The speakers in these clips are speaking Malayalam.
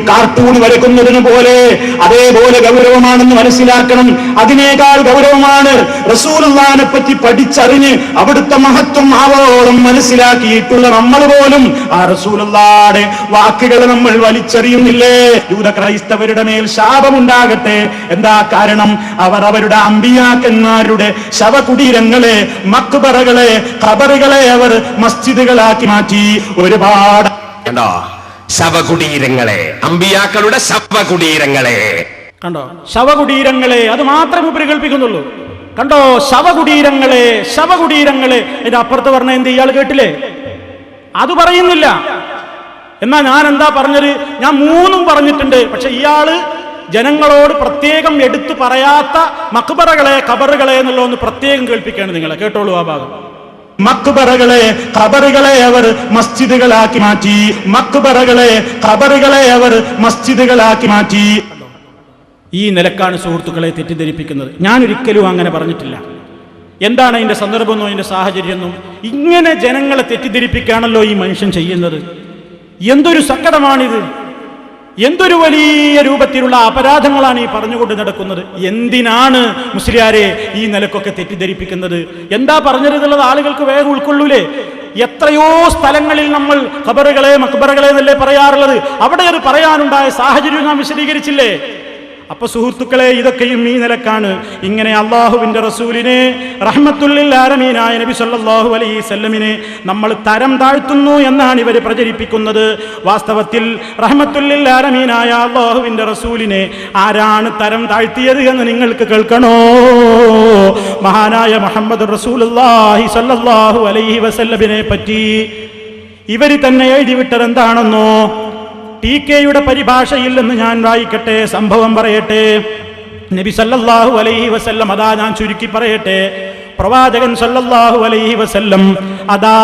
കാർട്ടൂൺ വരയ്ക്കുന്നതിന് പോലെ അതേപോലെ ഗൗരവമാണെന്ന് മനസ്സിലാക്കണം. അതിനേക്കാൾ ഗൗരവമാണ് റസൂലുള്ളാഹിനെ പറ്റി പഠിച്ചറിഞ്ഞ് അവിടുത്തെ മഹത്വം ആവോളം മനസ്സിലാക്കിയിട്ടുള്ള നമ്മൾ പോലും ആ റസൂലുള്ളാഹിയുടെ വാക്കുകൾ നമ്മൾ വലിച്ചെറിയുന്നില്ലേ? യൂത ക്രൈസ്തവരുടെ മേൽ ശാപമുണ്ടാകട്ടെ. എന്താ കാരണം? അവർ അവരുടെ അമ്പിയാക്കന്മാരുടെ ശവകുടീരങ്ങളെ, മക്ബറകളെ, ഖബറുകളെ അവർ മസ്ജിദുകളാക്കി മാറ്റി. ഒരുപാട് കണ്ടോ ശവകുടീരങ്ങളെ, അമ്പിയാക്കളുടെ ശവകുടീരങ്ങളെ കണ്ടോ, ശവകുടീരങ്ങളെ. അത് മാത്രമേ ഉപരി കൽപ്പിക്കുന്നുള്ളൂ. കണ്ടോ, ശവകുടീരങ്ങളെ, ശവകുടീരങ്ങളെ. ഇത് അപ്പുറത്ത് പറഞ്ഞ എന്ത് ഇയാൾ കേട്ടില്ലേ? അത് പറയുന്നില്ല. എന്നാ ഞാൻ എന്താ പറഞ്ഞത്? ഞാൻ മൂന്നും പറഞ്ഞിട്ടുണ്ട്. പക്ഷെ ഇയാള് ജനങ്ങളോട് പ്രത്യേകം എടുത്തു പറയാത്ത മക്ബറകളെ, ഖബറുകളെ എന്നുള്ള ഒന്ന് പ്രത്യേകം കേൾപ്പിക്കുകയാണ്. നിങ്ങളെ കേട്ടോളൂ ആ ഭാഗം. മക്ബറകളെ, ഖബറുകളെ അവർ മസ്ജിദുകളാക്കി മാറ്റി. മക്ബറകളെ, ഖബറുകളെ അവർ മസ്ജിദുകളാക്കി മാറ്റി. ഈ നിലക്കാണ് സുഹൃത്തുക്കളെ തെറ്റിദ്ധരിപ്പിക്കുന്നത്. ഞാൻ ഒരിക്കലും അങ്ങനെ പറഞ്ഞിട്ടില്ല. എന്താണ് അതിന്റെ സന്ദർഭമെന്നോ അതിന്റെ സാഹചര്യമെന്നും? ഇങ്ങനെ ജനങ്ങളെ തെറ്റിദ്ധരിപ്പിക്കുകയാണല്ലോ ഈ മനുഷ്യൻ ചെയ്യുന്നത്. എന്തൊരു സങ്കടമാണിത്! എന്തൊരു വലിയ രൂപത്തിലുള്ള അപരാധങ്ങളാണ് ഈ പറഞ്ഞുകൊണ്ട് നടക്കുന്നത്. എന്തിനാണ് മുസ്ലിയാരെ ഈ നിലക്കൊക്കെ തെറ്റിദ്ധരിപ്പിക്കുന്നത്? എന്താ പറഞ്ഞിരുന്നുള്ളത് ആളുകൾക്ക് വേഗം ഉൾക്കൊള്ളൂലേ? എത്രയോ സ്ഥലങ്ങളിൽ നമ്മൾ ഖബറുകളെ, മക്ബറകളെ എന്നല്ലേ പറയാറുള്ളത്. അവിടെ അത് പറയാനുണ്ടായ സാഹചര്യം നാം വിശദീകരിച്ചില്ലേ? അപ്പൊ സുഹൃത്തുക്കളെ, ഇതൊക്കെയും ഈ നിലക്കാണ്. ഇങ്ങനെ അള്ളാഹുവിന്റെ റസൂലിനെ, റഹ്മത്തുൽ ലിൽ ആലമീനായ നബി സല്ലല്ലാഹു അലൈഹി വസല്ലമിനെ നമ്മൾ തരം താഴ്ത്തുന്നു എന്നാണ് ഇവർ പ്രചരിപ്പിക്കുന്നത്. വാസ്തവത്തിൽ റഹ്മത്തുൽ ലിൽ ആലമീനായ അള്ളാഹുവിന്റെ റസൂലിനെ ആരാണ് തരം താഴ്ത്തിയത് എന്ന് നിങ്ങൾക്ക് കേൾക്കണോ? മഹാനായ മുഹമ്മദ് റസൂലുള്ളാഹി സല്ലല്ലാഹു അലൈഹി വസല്ലമിനെ പറ്റി ഇവർ തന്നെ എഴുതിവിട്ടത് എന്താണെന്നോ? ടി.കെ.യുടെ പരിഭാഷയിൽ നിന്ന് ഞാൻ വായിക്കട്ടെ, സംഭവം പറയട്ടെ. നബി സല്ലല്ലാഹു അലൈഹി വസല്ലം, അതാ ഞാൻ ചുരുക്കി പറയട്ടെ. പ്രവാചകൻ സല്ലല്ലാഹു അലൈഹി വസല്ലം അതാ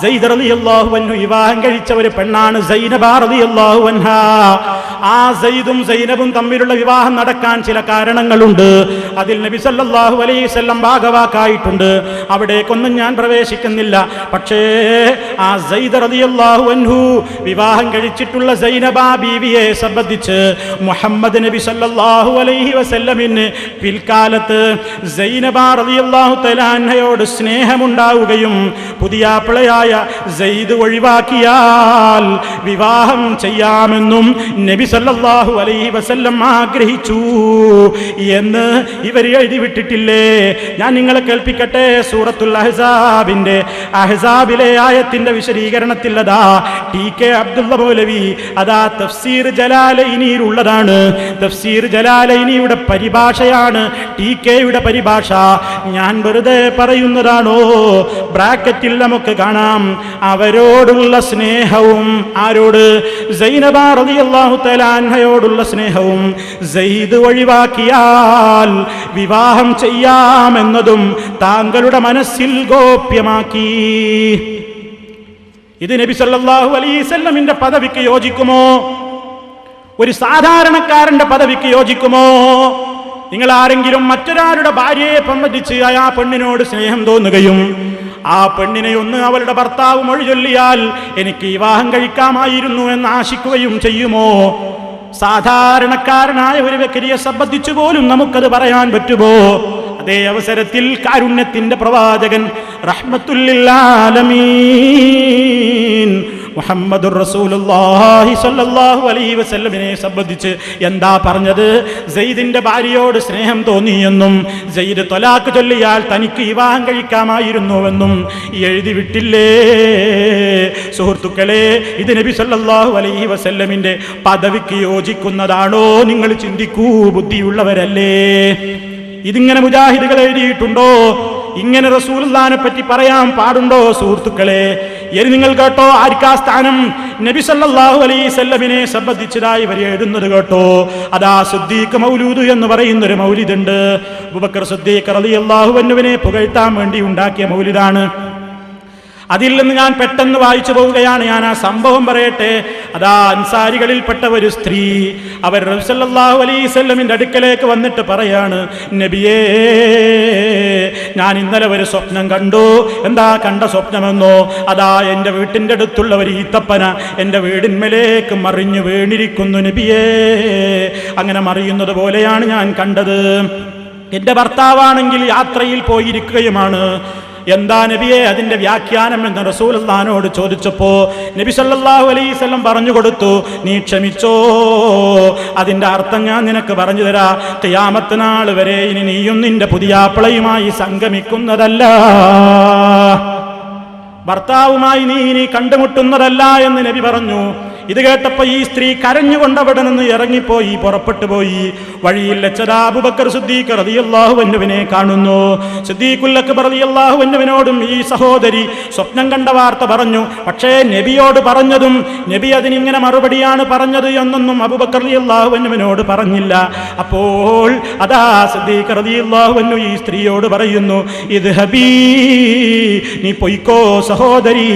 സയ്യിദ് റളിയല്ലാഹു അൻഹു വിവാഹം കഴിച്ച ഒരു പെണ്ണാണ് സൈനബ റളിയല്ലാഹു അൻഹാ. ആ സയ്യിദും സൈനബും തമ്മിലുള്ള വിവാഹം നടക്കാൻ ചില കാരണങ്ങളുണ്ട്. അതിൽ നബി സല്ലല്ലാഹു അലൈഹി വസല്ലം ഭാഗവാക്കായിട്ടുണ്ട്. അവിടേക്കൊന്നും ഞാൻ പ്രവേശിക്കുന്നില്ല. പക്ഷേ ആ സയ്യിദ് റളിയല്ലാഹു അൻഹു വിവാഹം കഴിച്ചിട്ടുള്ള സൈനബ ബീവിയെ സംബന്ധിച്ച് മുഹമ്മദ് നബി സല്ലല്ലാഹു അലൈഹി വസല്ലമിന് പിൽക്കാലത്ത് സൈനബ റളിയല്ലാഹു തആല അൻഹയോട് സ്നേഹമുണ്ടാവുകയും പുതിയാപ്പിളയായ സയ്യിദ് ഒഴിവാക്കിയാൽ വിവാഹം ചെയ്യാമെന്നും നബി സല്ലല്ലാഹു അലൈഹി വസല്ലം ആഗ്രഹിച്ചു എന്ന് ഇവർ എഴുതി വിട്ടിട്ടില്ലേ? ഞാൻ നിങ്ങളെ കേൾപ്പിക്കട്ടെ. സൂറത്തുൽ അഹ്സാബിന്റെ അഹ്സാബിലെ ആയത്തിന്റെ വിശദീകരണത്തിൽ അതാ ടി.കെ. അബ്ദുള്ള മൗലവി അതാ തഫ്സീർ ജലാലൈനിയിലുള്ളതാണ്. തഫ്സീർ ജലാലൈനിയുടെ പരിഭാഷയാണ് ടി.കെ.യുടെ പരിഭാഷ. ഞാൻ വെറുതെ പറയുന്നതാണോ? ബ്രാക്കറ്റിൽ നമുക്ക് കാണാം അവരോടുള്ള സ്നേഹവും. ആരോട്? സൈനബ റളിയല്ലാഹു തആല അൻഹയോടുള്ള സ്നേഹവും സയ്യിദ് ഒഴിവാക്കിയാൽ വിവാഹം ചെയ്യാമെന്നതും താങ്കളുടെ മനസ്സിൽ ഗോപ്യമാക്കി. ഇത് നബി സല്ലല്ലാഹു അലൈഹി വസല്ലമിന്റെ പദവിക്ക് യോജിക്കുമോ? ഒരു സാധാരണക്കാരന്റെ പദവിക്ക് യോജിക്കുമോ? നിങ്ങൾ ആരെങ്കിലും മറ്റൊരാളുടെ ഭാര്യയെ സംബന്ധിച്ച് ആ പെണ്ണിനോട് സ്നേഹം തോന്നുകയും ആ പെണ്ണിനെ ഒന്ന് അവളുടെ ഭർത്താവ് മൊഴി ചൊല്ലിയാൽ എനിക്ക് വിവാഹം കഴിക്കാമായിരുന്നു എന്ന് ആശിക്കുകയും ചെയ്യുമോ? സാധാരണക്കാരനായ ഒരു വ്യക്തിയെ സംബന്ധിച്ചു പോലും നമുക്കത് പറയാൻ പറ്റുമോ? അതേ അവസരത്തിൽ കാരുണ്യത്തിന്റെ പ്രവാചകൻ റഹ്മത്തുൽ ലിൽ ആലമീൻ മുഹമ്മദുർ റസൂലുള്ളാഹി സ്വല്ലല്ലാഹു അലൈഹി വസല്ലമിനെ സംബന്ധിച്ച് എന്താ പറഞ്ഞത്? സയ്യിദിന്റെ ഭാര്യയോട് സ്നേഹം തോന്നിയെന്നും സയ്യിദ് ത്വലാഖ് ചൊല്ലിയാൽ തനിക്ക് വിവാഹം കഴിക്കാമായിരുന്നുവെന്നും എഴുതി വിട്ടില്ലേ? സുഹൃത്തുക്കളെ, ഇത് നബി സല്ലല്ലാഹു അലൈഹി വസല്ലമിന്റെ പദവിക്ക് യോജിക്കുന്നതാണോ? നിങ്ങൾ ചിന്തിക്കൂ, ബുദ്ധിയുള്ളവരല്ലേ? ഇതിങ്ങനെ മുജാഹിദുകൾ എഴുതിയിട്ടുണ്ടോ? ഇങ്ങനെ റസൂലുള്ളാഹിനെ പറ്റി പറയാൻ പാടുണ്ടോ? സുഹൃത്തുക്കളെ, ഇനി നിങ്ങൾ കേട്ടോ, ആർക്കാ സ്ഥാനം? നബി സല്ലല്ലാഹു അലൈഹി വസല്ലമിനെ സംബന്ധിച്ചതായി ഇവർ എഴുതുന്നത് കേട്ടോ. അതാ സിദ്ദീഖ് മൗലൂദ് എന്ന് പറയുന്നൊരു മൗലിദുണ്ട്. അബൂബക്കർ സിദ്ദീഖ് റളിയല്ലാഹു അൻഹുവിനെ പുകഴ്ത്താൻ വേണ്ടി ഉണ്ടാക്കിയ മൗലിദാണ്. അതിൽ നിന്ന് ഞാൻ പെട്ടെന്ന് വായിച്ചു പോവുകയാണ്. ഞാൻ ആ സംഭവം പറയട്ടെ. അതാ അൻസാരികളിൽപ്പെട്ട ഒരു സ്ത്രീ അവർ റസൂലുള്ളാഹി സ്വല്ലല്ലാഹു അലൈഹി വസല്ലമിന്റെ അടുക്കലേക്ക് വന്നിട്ട് പറയാണ്, നബിയേ, ഞാൻ ഇന്നലെ ഒരു സ്വപ്നം കണ്ടു. എന്താ കണ്ട സ്വപ്നമെന്നോ? അതാ എൻ്റെ വീട്ടിൻ്റെ അടുത്തുള്ള ഒരു ഈത്തപ്പന എൻ്റെ വീടിന്മേലേക്ക് മറിഞ്ഞു വീണിരിക്കുന്നു നബിയേ. അങ്ങനെ മറിയുന്നത് പോലെയാണ് ഞാൻ കണ്ടത്. എൻ്റെ ഭർത്താവാണെങ്കിൽ യാത്രയിൽ പോയിരിക്കുകയുമാണ്. എന്താ നബിയെ അതിന്റെ വ്യാഖ്യാനം എന്ന് റസൂലുള്ളാഹിനോട് ചോദിച്ചപ്പോ നബി സല്ലല്ലാഹു അലൈഹി വസല്ലം പറഞ്ഞു കൊടുത്തു, നീ ക്ഷമിച്ചോ, അതിന്റെ അർത്ഥം ഞാൻ നിനക്ക് പറഞ്ഞു തരാം. ഖിയാമത്ത് നാൾ വരെ ഇനി നീയും നിന്റെ പുതിയാപ്പിളയുമായി സംഗമിക്കുന്നതല്ല, ഭർത്താവുമായി നീ ഇനി കണ്ടുമുട്ടുന്നതല്ല എന്ന് നബി പറഞ്ഞു. ഇത് കേട്ടപ്പോ ഈ സ്ത്രീ കരഞ്ഞുകൊണ്ട് അവിടെ നിന്ന് ഇറങ്ങിപ്പോയി, പുറപ്പെട്ടു പോയി. വഴിയിൽ വെച്ചതാ അബൂബക്കർ സിദ്ദീഖ് റളിയല്ലാഹു അൻഹുവിനെ കാണുന്നു. സിദ്ദീഖുൽ അക്ബർ റളിയല്ലാഹു അൻഹുവിനോടും ഈ സഹോദരി സ്വപ്നം കണ്ട വാർത്ത പറഞ്ഞു. പക്ഷേ നബിയോട് പറഞ്ഞതും നബി അതിനിങ്ങനെ മറുപടിയാണ് പറഞ്ഞത് എന്നൊന്നും അബൂബക്കർ റളിയല്ലാഹു അൻഹുവിനോട് പറഞ്ഞില്ല. അപ്പോൾ അതാ സിദ്ദീഖ് റളിയല്ലാഹു അൻഹു ഈ സ്ത്രീയോട് പറയുന്നു, ഇദ്ഹബീ, നീ പൊയ്ക്കോ സഹോദരി,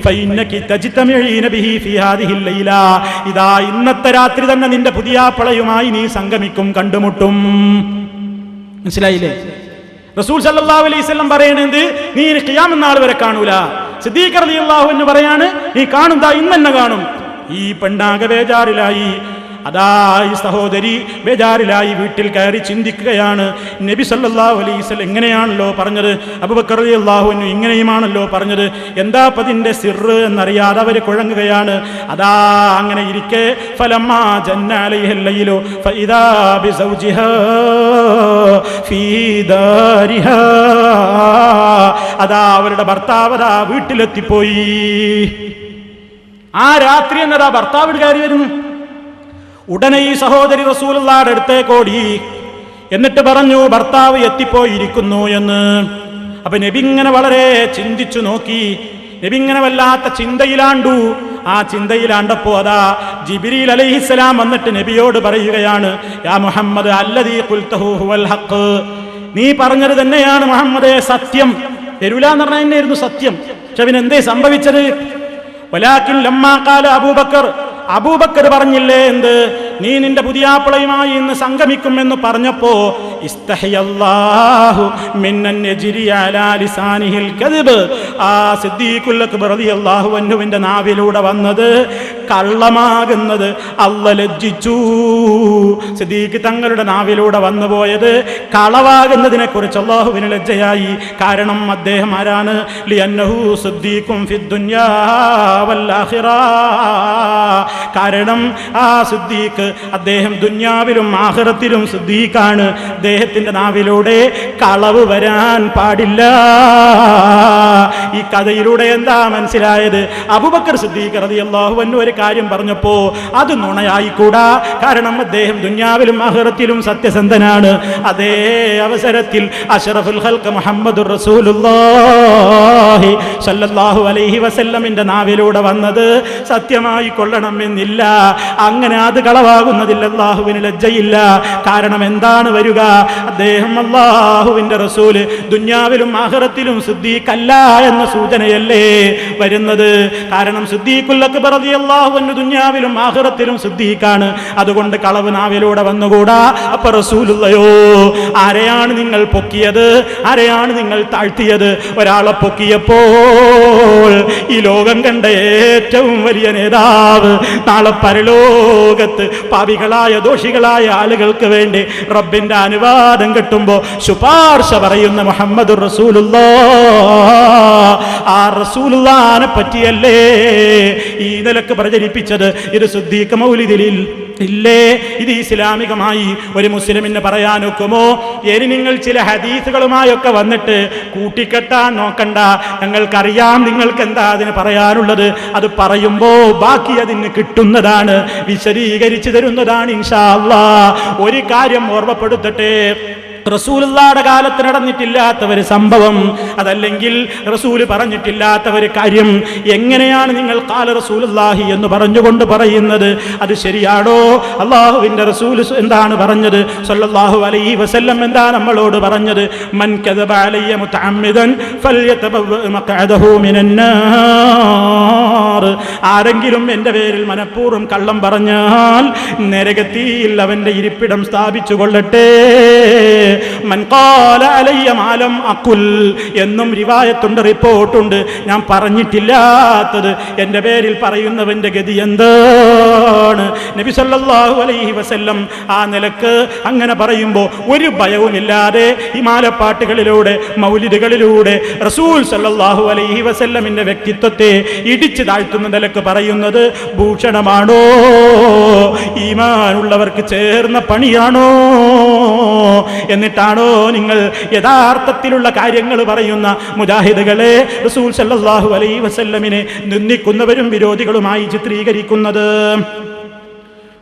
ഫഇന്നകി തജ്തമിഈന ബിഹി ഫീ ഹാദിഹി ലൈല, ഇതാ ഇന്നത്തെ രാത്രി തന്നെ നിന്റെ പുതിയാപ്പിളയുമായി നീ സംഗമിക്കും, കണ്ടുമുട്ടും. മനസ്സിലായില്ലേ? റസൂൽ സല്ലല്ലാഹു അലൈഹി വസല്ലം പറയുന്നത് നീ ഖിയാമത്ത് നാൾ വരെ കാണൂല. സിദ്ദീഖ് റളിയല്ലാഹു അൻഹു പറയാണ്, നീ കാണും, ദാ ഇന്ന് തന്നെ കാണും. ഈ പെണ്ണാകെ ബേജാറിലായി. അതാ ഈ സഹോദരി ബേജാറിലായി വീട്ടിൽ കയറി ചിന്തിക്കുകയാണ്, നബി സല്ലല്ലാഹു അലൈഹി വസല്ലം ഇങ്ങനെയാണല്ലോ പറഞ്ഞത്, അബൂബക്കർ റളിയല്ലാഹു അൻഹു ഇങ്ങനെയുമാണല്ലോ പറഞ്ഞത്, എന്താ പതിന്റെ സിർറ് എന്നറിയാതെ അവർ കുഴങ്ങുകയാണ്. അതാ അങ്ങനെ ഇരിക്കെ ഫലമ്മാ ജന്ന അലൈഹിൽ ലൈലു ഫഇദാ ബിസൗജിഹാ ഫീ ദാരിഹാ, അതാ അവരുടെ ഭർത്താവ് അതാ വീട്ടിലെത്തിപ്പോയി. ആ രാത്രി എന്നതാ ഭർത്താവ് കയറി വരുന്നു. ഉടനെ ഈ സഹോദരി റസൂലുള്ളാഹിയുടെ അടുത്തേക്ക് ഓടി. എന്നിട്ട് പറഞ്ഞു, ഭർത്താവ് എത്തിപ്പോയിരിക്കുന്നു എന്ന്. അപ്പൊ നബി ഇങ്ങനെ വളരെ ചിന്തിച്ചു നോക്കി. നബി ഇങ്ങനെ വല്ലാത്ത ചിന്തയിലാണ്ടു. ആ ചിന്തയിലാണ്ടപ്പോ അതാ ജിബ്രീൽ അലൈഹിസ്സലാം വന്നിട്ട് നബിയോട് പറയുകയാണ്, യാ മുഹമ്മദ് അല്ലദീ ഖുൽതഹു ഹുവൽ ഹഖ്, നീ പറഞ്ഞത് തന്നെയാണ് മുഹമ്മദേ സത്യം. തരൂല എന്ന് പറഞ്ഞാൽ തന്നെയായിരുന്നു സത്യം. പക്ഷെ അവനെന്തേ സംഭവിച്ചത്? വലാകിൻ ലമ്മാ ഖാല അബൂബക്കർ, അബൂബക്കർ പറഞ്ഞില്ലേ എന്ത്, നീ നിന്റെ പുതിയാപ്പിളയുമായി ഇന്ന് സംഗമിക്കും എന്ന് പറഞ്ഞപ്പോ ഇസ്തഹിയല്ലാഹു മിന്നൻ യജ്രി അലാ ലിസാനിഹിൽ കദിബ്, ആ സിദ്ദീഖുൽ അക്ബർ റളിയല്ലാഹു അൻഹുവിന്റെ നാവിലൂടെ വന്നത് കള്ളമാകുന്നത് അല്ലാഹ് ലജ്ജിച്ചു. സിദ്ദീഖ് തങ്ങളുടെ നാവിലൂടെ വന്നുപോയത് കളവാകുന്നതിനെ കുറിച്ച് അല്ലാഹുവിന് ലജ്ജയായി. കാരണം അദ്ദേഹം ആരാണ്? ലിഅന്നഹു സിദ്ദീഖുൻ ഫിദ്ദുനിയാ വൽ ആഖിറ, കാരണം ആ സിദ്ദീഖ് അദ്ദേഹം ദുനിയാവിലും ആഖിറത്തിലും സിദ്ദീഖാണ്. അദ്ദേഹത്തിന്റെ നാവിലൂടെ കളവ് വരാൻ പാടില്ല. ഈ കഥയിലൂടെ എന്താ മനസ്സിലായത്? അബൂബക്കർ സിദ്ദീഖ് റളിയല്ലാഹു അൻഹു ഒരു കാര്യം പറഞ്ഞപ്പോ അത് നുണയായിക്കൂടാ. കാരണം അദ്ദേഹം ദുനിയാവിലും ആഖിറത്തിലും സത്യസന്ധനാണ്. അതേ അവസരത്തിൽ അഷ്റഫുൽ ഖൽഖ് മുഹമ്മദുർ റസൂലുള്ളാഹി സ്വല്ലല്ലാഹു അലൈഹി വസല്ലമിന്റെ നാവിലൂടെ വന്നത് സത്യമായി കൊള്ളണം എന്നില്ല. അങ്ങനെ അത് കളവാകുന്നതിൽ അല്ലാഹുവിന് ലജ്ജയില്ല. കാരണം എന്താണ് വരിക? അദ്ദേഹം അല്ലാഹുവിന്റെ റസൂല് ദുനിയാവിലും ആഖിറത്തിലും സിദ്ദീഖ് അല്ല എന്ന സൂചനയല്ലേ വരുന്നത്? കാരണം സിദ്ദീഖുൽ അക്ബർ റളിയല്ലാഹു അൻഹു ദുനിയാവിലും ആഖിറത്തിലും സിദ്ദീഖാണ്. അതുകൊണ്ട് കളവ് നാവിലൂടെ വന്നുകൂടാ. അപ്പൊ റസൂലുള്ളയോ, ആരെയാണ് നിങ്ങൾ പൊക്കിയത്? ആരെയാണ് നിങ്ങൾ താഴ്ത്തിയത്? ഒരാളെ പൊക്കിയപ്പോൾ ഈ ലോകം കണ്ട ഏറ്റവും വലിയ നേതാവ് നാളെ പരലോകത്ത് പാപികളായ ദോഷികളായ ആളുകൾക്ക് വേണ്ടി റബ്ബിന്റെ അനുവാദം കിട്ടുമ്പോ ശുപാർശ പറയുന്ന മുഹമ്മദുർ റസൂലുള്ളാഹ്, ആ റസൂലുള്ളാഹിനെ പറ്റിയല്ലേ ഈ നിലക്ക് പ്രചരിപ്പിച്ചത്? ഇത് സിദ്ദീഖ് മൗലിദിൽ ഇല്ലേ? ഇത് ഇസ്ലാമികമായി ഒരു മുസ്ലിമിന് പറയാനൊക്കുമോ? ഇനി നിങ്ങൾ ചില ഹദീസുകളുമായൊക്കെ വന്നിട്ട് കൂട്ടിക്കെട്ടാൻ നോക്കണ്ട. ഞങ്ങൾക്കറിയാം നിങ്ങൾക്ക് എന്താ അതിന് പറയാനുള്ളത്. അത് പറയുമ്പോ ബാക്കി അതിന് കിട്ടുന്നതാണ്, വിശദീകരിച്ചു തരുന്നതാണ് ഇൻഷാ അല്ലാഹ്. ഒരു കാര്യം ഓർമ്മപ്പെടുത്തട്ടെ, റസൂലുള്ളാഹിയുടെ കാലത്ത് നടന്നിട്ടില്ലാത്ത ഒരു സംഭവം, അതല്ലെങ്കിൽ റസൂല് പറഞ്ഞിട്ടില്ലാത്ത ഒരു കാര്യം എങ്ങനെയാണ് നിങ്ങൾ ഖാല റസൂലുള്ളാഹി എന്ന് പറഞ്ഞുകൊണ്ട് പറയുന്നത്? അത് ശരിയാണോ? അല്ലാഹുവിന്റെ റസൂൽ എന്താണ് പറഞ്ഞത്? സല്ലല്ലാഹു അലൈഹി വസല്ലം എന്താ നമ്മളോട് പറഞ്ഞത്? മൻ കദബ അലയ്യ മുതഅമ്മിദൻ ഫൽയതബവ്വ മഖഅദഹു മിനന്നാർ. ആരെങ്കിലും എൻ്റെ പേരിൽ മനഃപൂർവ്വം കള്ളം പറഞ്ഞാൽ നരകത്തിൽ അവന്റെ ഇരിപ്പിടം സ്ഥാപിച്ചു കൊള്ളട്ടെ. മൻ ഖാല അലയ്യ മാലം അഖുൽ എന്നും റിവായത്തുണ്ട്, റിപ്പോർട്ടുണ്ട്. ഞാൻ പറഞ്ഞിട്ടില്ലാത്തത് എൻ്റെ പേരിൽ പറയുന്നവന്റെ ഗതി എന്താണ്? നബി സല്ലല്ലാഹു അലൈഹി വസല്ലം ആ നിലക്ക് അങ്ങനെ പറയുമ്പോൾ ഒരു ഭയവുമില്ലാതെ ഈ മാലപ്പാട്ടുകളിലൂടെ മൗലിദുകളിലൂടെ റസൂൽ സല്ലല്ലാഹു അലൈഹി വസല്ലമിന്റെ വ്യക്തിത്വത്തെ ഇടിച്ചു താഴ്ത്തുന്ന നിലക്ക് പറയുന്നത് ഭൂഷണമാണോ? ഈമാനുള്ളവർക്ക് ചേർന്ന പണിയാണോ? എന്നിട്ടാണോ നിങ്ങൾ യഥാർത്ഥത്തിലുള്ള കാര്യങ്ങൾ പറയുന്ന മുജാഹിദുകളെ റസൂൽ സല്ലല്ലാഹു അലൈഹി വസല്ലമിനെ നിന്ദിക്കുന്നവരും വിരോധികളുമായി ചിത്രീകരിക്കുന്നത്?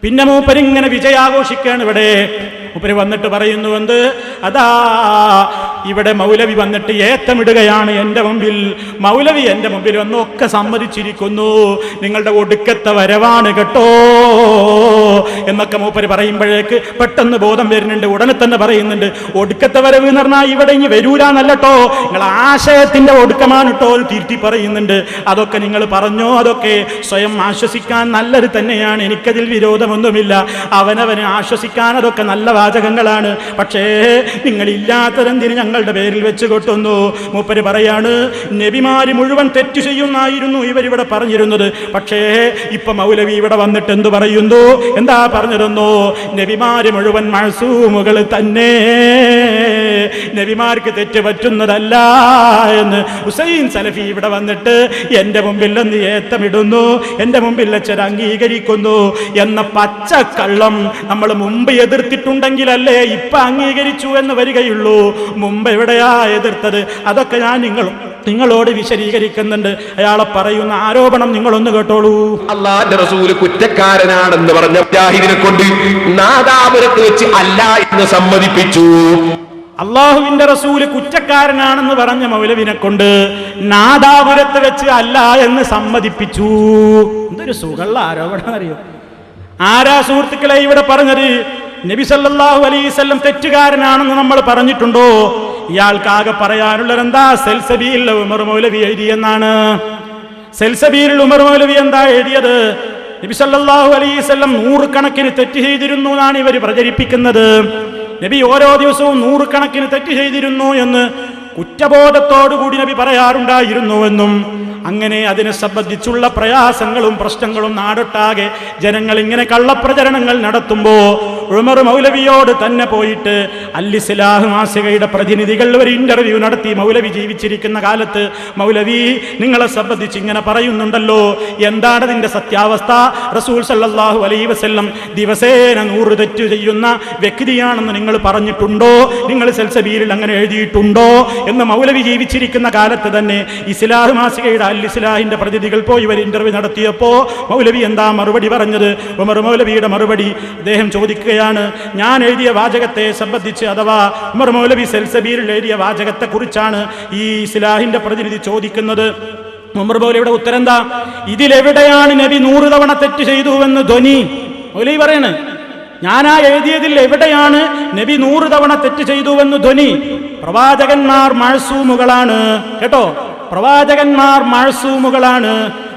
പിന്നെ മൂപ്പരിങ്ങനെ വിജയാഘോഷിക്കുകയാണ്. ഇവിടെ മൂപ്പര് വന്നിട്ട് പറയുന്നുവെന്ന്, അതാ ഇവിടെ മൗലവി വന്നിട്ട് ഏത്തമിടുകയാണ് എൻ്റെ മുമ്പിൽ. മൗലവി എൻ്റെ മുമ്പിൽ വന്നൊക്കെ സമ്മതിച്ചിരിക്കുന്നു, നിങ്ങളുടെ ഒടുക്കത്തെ വരവാണ് കേട്ടോ എന്നൊക്കെ മൂപ്പര് പറയുമ്പോഴേക്ക് പെട്ടെന്ന് ബോധം വരുന്നുണ്ട്. ഉടനെ തന്നെ പറയുന്നുണ്ട്, ഒടുക്കത്തെ വരവ് എന്ന് പറഞ്ഞാൽ ഇവിടെ ഇനി വരൂലാന്നല്ലോ, നിങ്ങൾ ആശയത്തിന്റെ ഒടുക്കമാണ് കേട്ടോ തിരുത്തി പറയുന്നുണ്ട്. അതൊക്കെ നിങ്ങൾ പറഞ്ഞോ, അതൊക്കെ സ്വയം ആശ്വസിക്കാൻ നല്ലത് തന്നെയാണ്, എനിക്കതിൽ വിരോധമൊന്നുമില്ല. അവനവനെ ആശ്വസിക്കാൻ അതൊക്കെ നല്ല വാചകങ്ങളാണ്. പക്ഷേ നിങ്ങളില്ലാത്തതെന്തിന് ഞങ്ങളുടെ പേരിൽ വെച്ച് കൊട്ടുന്നു? മൂപ്പര് പറയാണ്, നബിമാര് മുഴുവൻ തെറ്റു ചെയ്യുന്നായിരുന്നു ഇവരിവിടെ പറഞ്ഞിരുന്നത്. പക്ഷേ ഇപ്പൊ മൗലവി ഇവിടെ വന്നിട്ട് എന്ത് പറയുന്നു? എന്താ പറഞ്ഞിരുന്നു? നബിമാര് മുഴുവൻ മഅ്സൂമുകൾ തന്നെ, നബിമാർക്ക് തെറ്റ് പറ്റുന്നതല്ല എന്ന് ഹുസൈൻ സലഫി ഇവിടെ വന്നിട്ട് എൻ്റെ മുമ്പിൽ നിന്ന് ഏത്തമിടുന്നു, എൻ്റെ മുമ്പിൽ വെച്ചത് അംഗീകരിക്കുന്നു എന്ന പച്ചക്കള്ളം നമ്മൾ മുമ്പ് എതിർത്തിട്ടുണ്ടെങ്കിലല്ലേ ഇപ്പൊ അംഗീകരിച്ചു എന്ന് വരികയുള്ളൂ. മുമ്പ് എവിടെയാ എതിർത്തത്? അതൊക്കെ ഞാൻ നിങ്ങളോട് വിശദീകരിക്കുന്നുണ്ട്. അയാളെ പറയുന്ന ആരോപണം നിങ്ങളൊന്ന് കേട്ടോളൂ. അല്ലാഹുവിന്റെ റസൂല് കുറ്റക്കാരനാണെന്ന് പറഞ്ഞ മുജാഹിദിനെ കൊണ്ട് നാദാപുരത്ത് വെച്ച് അല്ല എന്ന് സമ്മതിപ്പിച്ചു. അള്ളാഹുവിന്റെ റസൂല് കുറ്റക്കാരനാണെന്ന് പറഞ്ഞ മൗലവിനെ കൊണ്ട് നാദാപുരത്ത് വെച്ച് അല്ല എന്ന് സമ്മതിപ്പിച്ചു. എന്തൊരു സുഖമുള്ള ആരോപണം അറിയോ? ആരാ സുഹൃത്തുക്കളെ ഇവിടെ പറഞ്ഞത്? നബി സല്ലല്ലാഹു അലൈഹി വസല്ലം തെറ്റുകാരനാണെന്ന് നമ്മൾ പറഞ്ഞിട്ടുണ്ടോ? ഇയാൾക്കാകെ പറയാനുള്ളത് എന്താ? സൽസബീൽ ഉമർ മൗലവി എഴുതിയെന്നാണ്. സൽസബീൽ ഉമർ മൗലവി എന്താ എഴുതിയത്? നബി സല്ലല്ലാഹു അലൈഹി വസല്ലം 100 കണക്കിന് തെറ്റ് ചെയ്തിരുന്നു എന്നാണ് ഇവർ പ്രചരിപ്പിക്കുന്നത്. നബി ഓരോ ദിവസവും 100 കണക്കിന് തെറ്റ് ചെയ്തിരുന്നു എന്ന് കുറ്റബോധത്തോടുകൂടി നബി പറയാറുണ്ടായിരുന്നുവെന്നും അങ്ങനെ അതിനെ സംബന്ധിച്ചുള്ള പ്രയാസങ്ങളും പ്രശ്നങ്ങളും നാടൊട്ടാകെ ജനങ്ങൾ ഇങ്ങനെ കള്ളപ്രചരണങ്ങൾ നടത്തുമ്പോ ഉമർ മൗലവിയോട് തന്നെ പോയിട്ട് അൽ-ഇസ്ലാഹ് മാസികയുടെ പ്രതിനിധികൾ ഒരു ഇന്റർവ്യൂ നടത്തി. മൗലവി ജീവിച്ചിരിക്കുന്ന കാലത്ത്, മൗലവി നിങ്ങളെ സംബന്ധിച്ച് ഇങ്ങനെ പറയുന്നുണ്ടല്ലോ, എന്താണ് അതിന്റെ സത്യാവസ്ഥ? റസൂൽ സല്ലല്ലാഹു അലൈഹി വസല്ലം ദിവസേന 100 തെറ്റ് ചെയ്യുന്ന വ്യക്തിയാണെന്ന് നിങ്ങൾ പറഞ്ഞിട്ടുണ്ടോ? നിങ്ങൾ സൽസബീലിൽ അങ്ങനെ എഴുതിയിട്ടുണ്ടോ എന്ന് മൗലവി ജീവിച്ചിരിക്കുന്ന കാലത്ത് തന്നെ ഇസ്ലാഹ് മാസികയുടെ അൽ-ഇസ്ലാഹിന്റെ പ്രതിനിധികൾ പോയി ഒരു ഇന്റർവ്യൂ നടത്തിയപ്പോ മൗലവി എന്താ മറുപടി പറഞ്ഞത്? ഉമർ മൗലവിയുടെ മറുപടി അദ്ദേഹം ചോദിക്കുകയാണ്, ഞാൻ എഴുതിയ വാചകത്തെ സംബന്ധിച്ച്, അഥവാ ഉമർ മൗലവി സൽസബീലിൽ എഴുതിയ വാചകത്തെ കുറിച്ചാണ് ഈ ഇസ്ലാഹിന്റെ പ്രതിനിധി ചോദിക്കുന്നത്. ഉമർ മൗലവിയുടെ ഉത്തരം എന്താ? ഇതിലെവിടെയാണ് നബി 100 തവണ തെറ്റ് ചെയ്തുവെന്ന് ധ്വനി? മൗലവി പറയാണ്, ഞാനാ എഴുതിയതിൽ എവിടെയാണ് നബി 100 തവണ തെറ്റ് ചെയ്തുവെന്ന് ധ്വനി? പ്രവാചകന്മാർ മഅ്സൂമുകളാണ് കേട്ടോ, പ്രവാചകന്മാർ മഅ്സൂമുകളാണ്.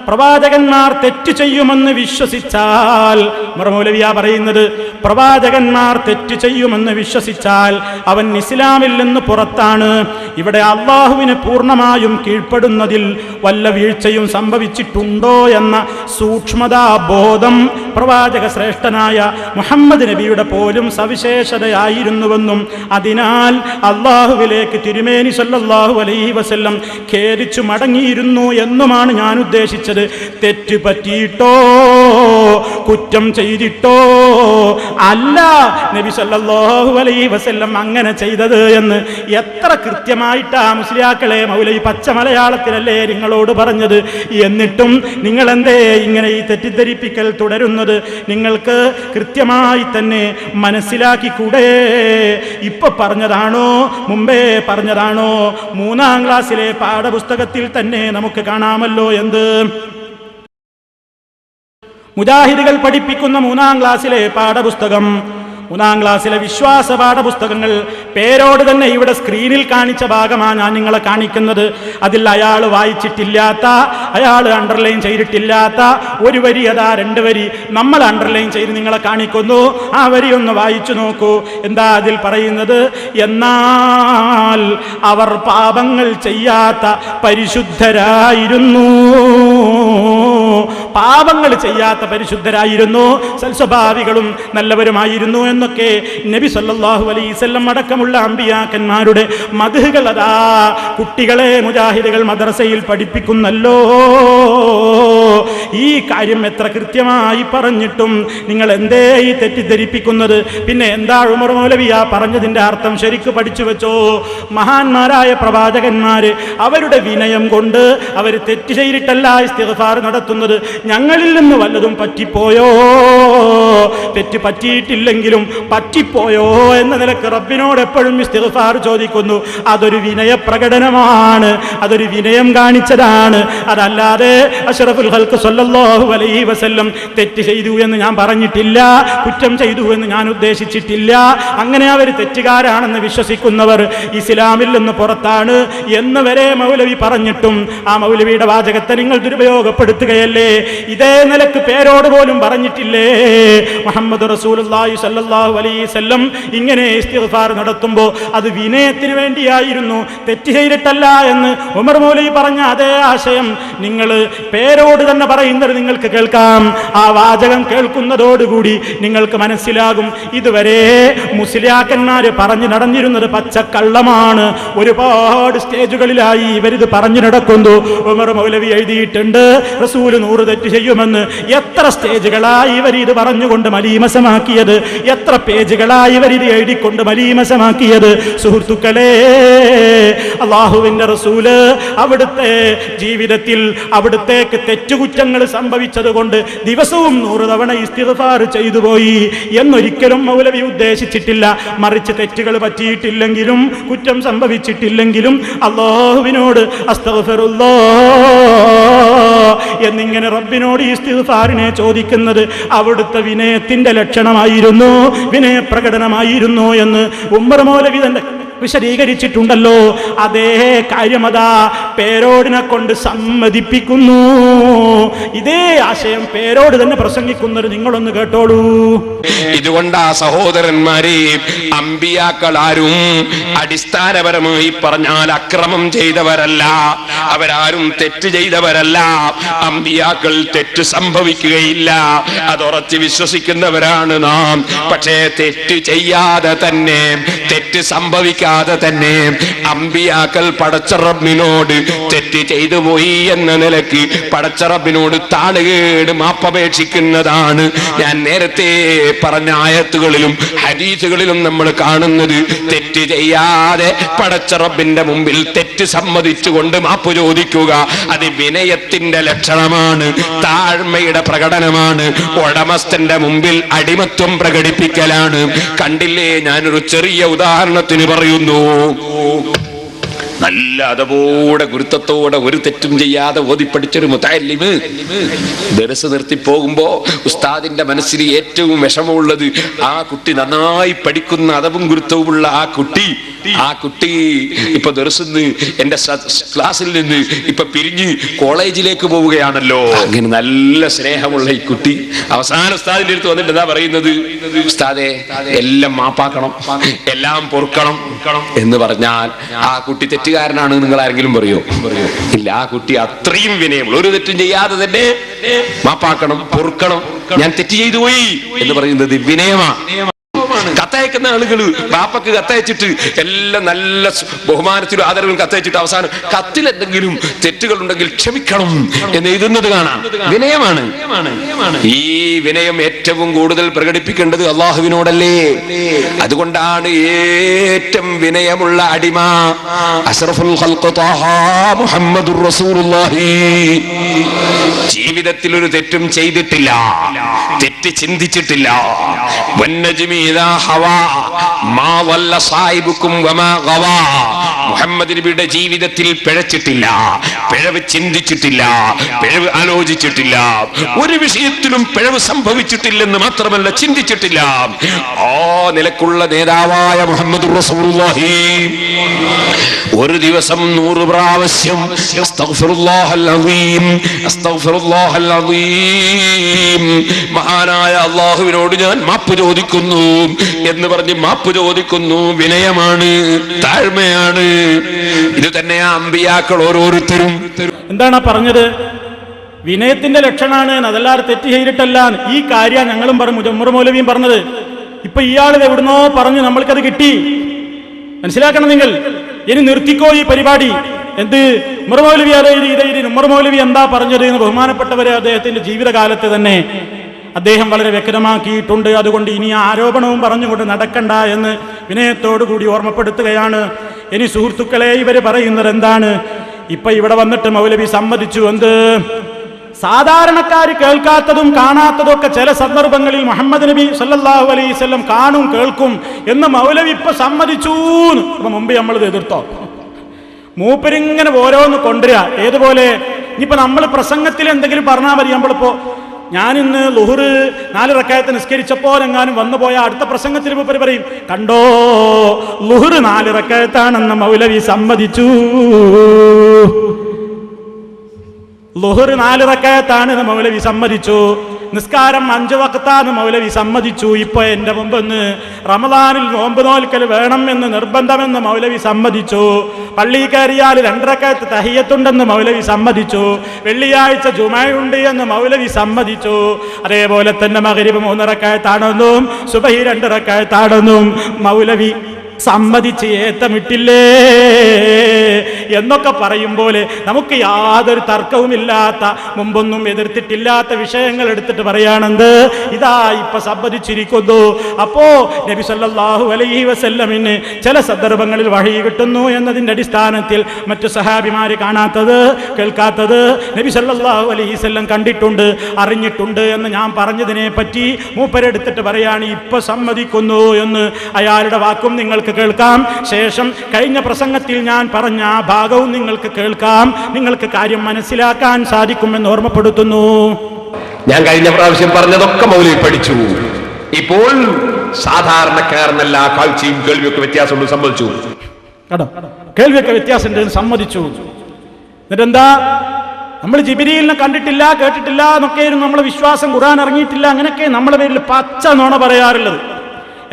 പ്രവാചകന്മാർ തെറ്റ് ചെയ്യുമെന്ന് വിശ്വസിച്ചാൽ, മൗലവിയാ പറയുന്നത്, പ്രവാചകന്മാർ തെറ്റ് ചെയ്യുമെന്ന് വിശ്വസിച്ചാൽ അവൻ ഇസ്ലാമിൽ നിന്ന് പുറത്താണ്. ഇവിടെ അള്ളാഹുവിന് പൂർണ്ണമായും കീഴ്പ്പെടുന്നതിൽ വല്ല വീഴ്ചയും സംഭവിച്ചിട്ടുണ്ടോ എന്ന സൂക്ഷ്മതാബോധം പ്രവാചക ശ്രേഷ്ഠനായ മുഹമ്മദ് നബിയുടെ പോലും സവിശേഷതയായിരുന്നുവെന്നും അതിനാൽ അള്ളാഹുവിലേക്ക് തിരുമേനി സല്ലല്ലാഹു അലൈഹി വസല്ലം ഖേദിച്ചു മടങ്ങിയിരുന്നു എന്നുമാണ് ഞാൻ ഉദ്ദേശിച്ചത്. ചോദിച്ചത് തെറ്റ് പറ്റിയിട്ടോ കുറ്റം ചെയ്തിട്ടോ അല്ല നബി സല്ലല്ലാഹു അലൈഹി വസല്ലം അങ്ങനെ ചെയ്തത് എന്ന് എത്ര കൃത്യമായിട്ടാ മുസ്ലിയാക്കളെ മൗലവി പച്ച മലയാളത്തിലല്ലേ നിങ്ങളോട് പറഞ്ഞത്. എന്നിട്ടും നിങ്ങൾ എന്തേ ഇങ്ങനെ ഈ തെറ്റിദ്ധരിപ്പിക്കൽ തുടരുന്നത്? നിങ്ങൾക്ക് കൃത്യമായി തന്നെ മനസ്സിലാക്കിക്കൂടെ? ഇപ്പൊ പറഞ്ഞതാണോ മുമ്പേ പറഞ്ഞതാണോ? 3-ാം ക്ലാസ്സിലെ പാഠപുസ്തകത്തിൽ തന്നെ നമുക്ക് കാണാമല്ലോ. എന്ത് മുജാഹിദുകൾ പഠിപ്പിക്കുന്ന 3-ാം ക്ലാസ്സിലെ പാഠപുസ്തകം, 3-ാം ക്ലാസ്സിലെ വിശ്വാസ പാഠപുസ്തകങ്ങൾ പേരോട് തന്നെ ഇവിടെ സ്ക്രീനിൽ കാണിച്ച ഭാഗമാണ് ഞാൻ നിങ്ങളെ കാണിക്കുന്നത്. അതിൽ അയാൾ വായിച്ചിട്ടില്ലാത്ത, അയാൾ അണ്ടർലൈൻ ചെയ്തിട്ടില്ലാത്ത ഒരു വരി, അതാ 2 വരി നമ്മൾ അണ്ടർലൈൻ ചെയ്ത് നിങ്ങളെ കാണിക്കുന്നു. ആ വരി ഒന്ന് വായിച്ചു നോക്കൂ. എന്താ അതിൽ പറയുന്നത്? എന്നാൽ അവർ പാപങ്ങൾ ചെയ്യാത്ത പരിശുദ്ധരായിരുന്നു, പാപങ്ങൾ ചെയ്യാത്ത പരിശുദ്ധരായിരുന്നു, സൽസ്വഭാവികളും നല്ലവരുമായിരുന്നു എന്നൊക്കെ നബി സല്ലല്ലാഹു അലൈഹി വസല്ലം അടക്കമുള്ള അമ്പിയാക്കന്മാരുടെ മദ്ഹുകൾ അതാ കുട്ടികളെ മുജാഹിദുകൾ മദ്രസയിൽ പഠിപ്പിക്കുന്നല്ലോ. ഈ കാര്യം എത്ര കൃത്യമായി പറഞ്ഞിട്ടും നിങ്ങൾ എന്തേ ഈ തെറ്റിദ്ധരിപ്പിക്കുന്നത്? പിന്നെ എന്താ ഉമർ മൗലവി ആ പറഞ്ഞതിന്റെ അർത്ഥം ശരിക്ക് പഠിച്ചു വെച്ചോ. മഹാന്മാരായ പ്രവാചകന്മാര് അവരുടെ വിനയം കൊണ്ട് അവർ തെറ്റ് ചെയ്തിട്ടല്ല ഇസ്തിഗ്ഫാർ നടത്തുന്നത്. ഞങ്ങളിൽ നിന്ന് വല്ലതും പറ്റിപ്പോയോ, തെറ്റ് പറ്റിയിട്ടില്ലെങ്കിലും പറ്റിപ്പോയോ എന്ന നിലക്ക് റബ്ബിനോട് എപ്പോഴും ഇസ്തിഗ്ഫാർ ചോദിക്കുന്നു. അതൊരു വിനയ പ്രകടനമാണ്, അതൊരു വിനയം കാണിച്ചതാണ്. അതല്ലാതെ അഷ്റഫുൽ ഖൽഖ് സ്വല്ലല്ലാഹു അലൈഹി വസല്ലം തെറ്റ് ചെയ്തു എന്ന് ഞാൻ പറഞ്ഞിട്ടില്ല, കുറ്റം ചെയ്തു എന്ന് ഞാൻ ഉദ്ദേശിച്ചിട്ടില്ല. അങ്ങനെ അവർ തെറ്റുകാരാണെന്ന് വിശ്വസിക്കുന്നവർ ഇസ്ലാമിൽ നിന്ന് പുറത്താണ് എന്ന് വരെ മൗലവി പറഞ്ഞിട്ടും ആ മൗലവിയുടെ വാചകത്തെ നിങ്ങൾ ദുരുപയോഗപ്പെടുത്തുകയല്ലേ? ഇതേ നിലക്ക് പേരോട് പോലും പറഞ്ഞിട്ടില്ലേ മുഹമ്മദ് റസൂലുള്ളാഹി സ്വല്ലല്ലാഹു അലൈഹി വസല്ലം ഇങ്ങനെ ഇസ്തിഗ്ഫാർ നടത്തുമ്പോൾ അത് വിനയത്തിന് വേണ്ടിയായിരുന്നു, തെറ്റ് ചെയ്തിട്ടല്ല എന്ന് ഉമർ മൗലവി പറഞ്ഞ അതേ ആശയം നിങ്ങൾ പേരോട് തന്നെ പറയുന്നത് നിങ്ങൾക്ക് കേൾക്കാം. ആ വാചകം കേൾക്കുന്നതോടുകൂടി നിങ്ങൾക്ക് മനസ്സിലാകും ഇതുവരെ മുസ്ലിയാക്കന്മാര് പറഞ്ഞു നടന്നിരുന്നത് പച്ചക്കള്ളമാണ്. ഒരുപാട് സ്റ്റേജുകളിലായി ഇവരിത് പറഞ്ഞു നടക്കുന്നു. ഉമർ മൗലവി എഴുതിയിട്ടുണ്ട് റസൂല് 100 തെറ്റ് ചെയ്യുമെന്ന്. എത്ര സ്റ്റേജുകളായി ഇവർ ഇത് പറഞ്ഞുകൊണ്ട് മലീമസമാക്കിയത്, എത്ര പേജുകളായി ഇവർ ഇത് എഴുതിക്കൊണ്ട് മലീമസമാക്കിയത്. സുഹൃത്തുക്കളെ, അല്ലാഹുവിന്റെ റസൂല് അവിടുത്തെ ജീവിതത്തിൽ അവിടുത്തേക്ക് തെറ്റുകുറ്റങ്ങൾ സംഭവിച്ചത് കൊണ്ട് ദിവസവും 100 തവണ ഇസ്തിഗ്ഫാർ ചെയ്തു പോയി എന്നൊരിക്കലും മൗലവി ഉദ്ദേശിച്ചിട്ടില്ല. മറിച്ച് തെറ്റുകൾ പറ്റിയിട്ടില്ലെങ്കിലും കുറ്റം സംഭവിച്ചിട്ടില്ലെങ്കിലും അല്ലാഹുവിനോട് അസ്തഗ്ഫിറുല്ലാഹ് എന്നിങ്ങനെ റബ്ബിനോട് ഇസ്തിഗ്ഫാറിനെ ചോദിക്കുന്നത് അവിടുത്തെ വിനയത്തിന്റെ ലക്ഷണമായിരുന്നു, വിനയപ്രകടനമായിരുന്നു എന്ന് ഉമർ മൗലവി തന്നെ വിശദീകരിച്ചിട്ടുണ്ടല്ലോ. അതേ കാര്യമതാ പേരോടിനെ കൊണ്ട് സമ്മതിപ്പിക്കുന്നു. ഇതേ ആശയം പേരോട് തന്നെ പ്രസംഗിക്കുന്നത് നിങ്ങളൊന്ന് കേട്ടോളൂ. ഇതുകൊണ്ടാ സഹോദരന്മാരെ, അമ്പിയാക്കൾ ആരും അടിസ്ഥാനപരമായി പറഞ്ഞാൽ അക്രമം ചെയ്തവരല്ല, അവരാരും തെറ്റ് ചെയ്തവരല്ല. അമ്പിയാക്കൾ തെറ്റ് സംഭവിക്കുകയില്ല, അതുറച്ച് വിശ്വസിക്കുന്നവരാണ് നാം. പക്ഷേ തെറ്റ് ചെയ്യാതെ തന്നെ, തെറ്റ് സംഭവിക്കാതെ തന്നെ അമ്പിയാക്കൾ പടച്ച റബ്ബിനോട് തെറ്റ് ചെയ്തു പോയി എന്ന നിലയ്ക്ക് പടച്ച റബ്ബിനോട് താളുകേട് മാപ്പപേക്ഷിക്കുന്നതാണ്. ഞാൻ നേരത്തെ പറഞ്ഞ ആയത്തുകളിലും ഹദീസുകളിലും നമ്മൾ കാണുന്നത് തെറ്റ് ചെയ്യാതെ പടച്ച റബ്ബിന്റെ മുമ്പിൽ തെറ്റ് സമ്മതിച്ചുകൊണ്ട് മാപ്പ് ചോദിക്കുക. അത് വിനയത്തിന്റെ ലക്ഷണമാണ്, താഴ്മയുടെ പ്രകടനമാണ്, ഉടമസ്ഥന്റെ മുമ്പിൽ അടിമത്വം പ്രകടിപ്പിക്കലാണ്. കണ്ടില്ലേ, ഞാനൊരു ചെറിയ ഉദാഹരണത്തിന് പറയുന്നു. നല്ല അതവോടെ ഗുരുത്വത്തോടെ ഒരു തെറ്റും ചെയ്യാതെ ഓതിപ്പടിച്ചൊരു മുതഅല്ലിമ് ദർസ് നിർത്തി പോകുമ്പോ ഉസ്താദിന്റെ മനസ്സിൽ ഏറ്റവും വിഷമമുള്ളത് ആ കുട്ടി നന്നായി പഠിക്കുന്ന അതവും ഗുരുത്വവുമുള്ള ആ കുട്ടി ഇപ്പൊ ദർസിന്ന് എന്റെ ക്ലാസ്സിൽ നിന്ന് ഇപ്പൊ പിരിഞ്ഞ് കോളേജിലേക്ക് പോവുകയാണല്ലോ. അങ്ങനെ നല്ല സ്നേഹമുള്ള ഈ കുട്ടി അവസാന ഉസ്താദിന്റെ അടുത്ത് വന്നിട്ട് എന്താ പറയുന്നത്? ഉസ്താദെ, എല്ലാം മാപ്പാക്കണം, എല്ലാം പൊറുക്കണം എന്ന് പറഞ്ഞാൽ ആ കുട്ടി തെറ്റുകാരനാണ് നിങ്ങൾ ആരെങ്കിലും പറയോ? ഇല്ല. ആ കുട്ടി അത്രയും വിനയമുള്ള, ഒരു തെറ്റും ചെയ്യാതെ തന്നെ മാപ്പാക്കണം, പൊറുക്കണം, ഞാൻ തെറ്റ് ചെയ്തു പോയി എന്ന് പറയുന്നത് വിനയമാണ്. കത്തയ കത്തയക്കുന്ന ആളുകൾ ബാപ്പക്ക് കത്തയച്ചിട്ട് എല്ലാം നല്ല ബഹുമാനത്തിലും ആദരവിലും കത്തയച്ചിട്ട് അവസാനം കത്തിൽ എന്തെങ്കിലും തെറ്റുകൾ ഉണ്ടെങ്കിൽ ക്ഷമിക്കണം എന്ന് എഴുതുന്നത് കാണാം. വിനയമാണ്. ഈ വിനയം ഏറ്റവും കൂടുതൽ പ്രകടിപ്പിക്കേണ്ടത് അള്ളാഹുവിനോടല്ലേ? അതുകൊണ്ടാണ് ഏറ്റവും വിനയമുള്ള അടിമ അഷ്റഫുൽ ഖൽഖ് ത്വാഹ മുഹമ്മദുർ റസൂലുള്ളാഹി. ജീവിതത്തിൽ ഒരു തെറ്റും ചെയ്തിട്ടില്ല, തെറ്റ് ചിന്തിച്ചിട്ടില്ല. വന്നജ്മി ഇദാ ഹവാ മാ വല്ല സാഹിബുക്കും വമാ ഗവാ. മുഹമ്മദ് നബിയുടെ ജീവിതത്തിൽ പിഴച്ചിട്ടില്ല, പിഴവ് ചിന്തിച്ചിട്ടില്ല, പിഴവ് ആലോചിച്ചിട്ടില്ല, ഒരു വിഷയത്തിലും പിഴവ് സംഭവിച്ചിട്ടില്ലെന്ന് മാത്രമല്ല ചിന്തിച്ചിട്ടില്ല. ആ നിലക്കുള്ള നേതാവായ മുഹമ്മദ് റസൂലുള്ളാഹി ഒരു ദിവസം 100 പ്രാവശ്യം അസ്തഗ്ഫിറുല്ലാഹൽ അസീം, അസ്തഗ്ഫിറുല്ലാഹൽ അസീം, മഹാനായ അല്ലാഹുവിനോട് ഞാൻ മാപ്പ് ചോദിക്കുന്നു എന്ന് പറഞ്ഞ് മാപ്പ് ചോദിക്കുന്നു. വിനയമാണ്, താഴ്മയാണ്. ഇത് തന്നെയാ അമ്പിയാക്കൾ ഓരോരുത്തരും. എന്താണ് പറഞ്ഞത്? വിനയത്തിന്റെ ലക്ഷണാണ്, അതെല്ലാവരും തെറ്റ് ചെയ്തിട്ടല്ല. ഈ കാര്യം ഞങ്ങളും പറഞ്ഞു, ഉമർ മൗലവിയും പറഞ്ഞത്. ഇപ്പൊ ഇയാൾ എവിടുന്നോ പറഞ്ഞു, നമ്മൾക്കത് കിട്ടി. മനസ്സിലാക്കണം നിങ്ങൾ. ഇനി നിർത്തിക്കോ ഈ പരിപാടി. എന്ത് ഉമർ മൗലവി ഉമർ മൗലവി എന്താ പറഞ്ഞത് എന്ന് ബഹുമാനപ്പെട്ടവരെ അദ്ദേഹത്തിന്റെ ജീവിതകാലത്ത് തന്നെ അദ്ദേഹം വളരെ വ്യക്തമാക്കിയിട്ടുണ്ട്. അതുകൊണ്ട് ഇനി ആരോപണവും പറഞ്ഞുകൊണ്ട് നടക്കണ്ട എന്ന് വിനയത്തോടു കൂടി ഓർമ്മപ്പെടുത്തുകയാണ്. ഇനി സുഹൃത്തുക്കളെ, ഇവർ പറയുന്നത് എന്താണ്? ഇപ്പൊ ഇവിടെ വന്നിട്ട് മൗലവി സമ്മതിച്ചു. എന്ത്? സാധാരണക്കാർ കേൾക്കാത്തതും കാണാത്തതും ഒക്കെ ചില സന്ദർഭങ്ങളിൽ മുഹമ്മദ് നബി സല്ലല്ലാഹു അലൈഹി വസല്ലം കാണും കേൾക്കും എന്ന് മൗലവി ഇപ്പൊ സമ്മതിച്ചു. അപ്പൊ മുമ്പ് നമ്മളിത് എതിർത്തോ? മൂപ്പരിങ്ങനെ ഓരോന്ന് കൊണ്ടുവരിക. ഏതുപോലെ ഇനിയിപ്പോ നമ്മൾ പ്രസംഗത്തിൽ എന്തെങ്കിലും പറഞ്ഞാൽ മതി. നമ്മളിപ്പോ ഞാനിന്ന് ളുഹർ 4 റക്അത്ത് നിസ്കരിച്ചപ്പോൾ എങ്ങാനും വന്നുപോയ അടുത്ത പ്രസംഗത്തിൽ മൂപ്പര് പറയും, കണ്ടോ ളുഹർ 4 റക്അത്താണെന്ന് മൗലവി സമ്മതിച്ചു, ളുഹർ 4 റക്അത്താണെന്ന് മൗലവി സമ്മതിച്ചു, നിസ്കാരം 5 വഖത്താന്ന് മൗലവി സമ്മതിച്ചു. ഇപ്പൊ എന്റെ മുമ്പെന്ന് റമദാനിൽ നോമ്പ് നോൽക്കൽ വേണം എന്ന് നിർബന്ധമെന്ന് മൗലവി സമ്മതിച്ചു. പള്ളി കയറിയാൽ 2 റക്അത്ത് തഹിയ്യത്തുണ്ടെന്ന് മൗലവി സമ്മതിച്ചു. വെള്ളിയാഴ്ച ജുമഅയുണ്ട് എന്ന് മൗലവി സമ്മതിച്ചു. അതേപോലെ തന്നെ മഗ്രിബ് 3 റക്അത്താണെന്നും സുബഹി 2 റക്അത്താണെന്നും മൗലവി സമ്മതിച്ച് ഏത്തമിട്ടില്ലേ എന്നൊക്കെ പറയുമ്പോൾ നമുക്ക് യാതൊരു തർക്കവുമില്ലാത്ത, മുമ്പൊന്നും എതിർത്തിട്ടില്ലാത്ത വിഷയങ്ങൾ എടുത്തിട്ട് പറയാണെന്ത്? ഇതാ ഇപ്പൊ സമ്മതിച്ചിരിക്കുന്നു. അപ്പോ നബി സല്ലല്ലാഹു അലൈഹി വസല്ലമിന് ചില സന്ദർഭങ്ങളിൽ വഹി കിട്ടുന്നു എന്നതിന്റെ അടിസ്ഥാനത്തിൽ മറ്റു സഹാബിമാര് കാണാത്തത് കേൾക്കാത്തത് നബി സല്ലല്ലാഹു അലൈഹി വസല്ലം കണ്ടിട്ടുണ്ട്, അറിഞ്ഞിട്ടുണ്ട് എന്ന് ഞാൻ പറഞ്ഞതിനെ പറ്റി മൂപ്പരെടുത്തിട്ട് പറയാണ് ഇപ്പൊ സമ്മതിക്കുന്നു എന്ന്. അയാളുടെ വാക്കും നിങ്ങൾക്ക് കേൾക്കാം. ശേഷം കഴിഞ്ഞ പ്രസംഗത്തിൽ ഞാൻ പറഞ്ഞ ആ ഭാഗവും നിങ്ങൾക്ക് കേൾക്കാം. നിങ്ങൾക്ക് കാര്യം മനസ്സിലാക്കാൻ സാധിക്കുമെന്ന് ഓർമ്മപ്പെടുത്തുന്നു. ഞാൻ കഴിഞ്ഞ പ്രാവശ്യം പറഞ്ഞതൊക്കെ മൗലവി പഠിച്ചു. ഇപ്പോൾ സാധാരണക്കാരനല്ല, കാഴ്ചയും കേൾവിയൊക്കെ വ്യത്യാസമുണ്ട് സമ്മതിച്ചു. കേൾവിയൊക്കെ വ്യത്യാസമുണ്ട് സമ്മതിച്ചു. എന്നിട്ടെന്താ? നമ്മൾ ജിബ്രീലിനെ കണ്ടിട്ടില്ല കേട്ടിട്ടില്ല എന്നൊക്കെയായിരുന്നു നമ്മളെ വിശ്വാസം. ഖുർആൻ ഇറങ്ങിയിട്ടില്ല, അങ്ങനെയൊക്കെ നമ്മളെ പേരിൽ പച്ച നുണ പറയാറുള്ളത്.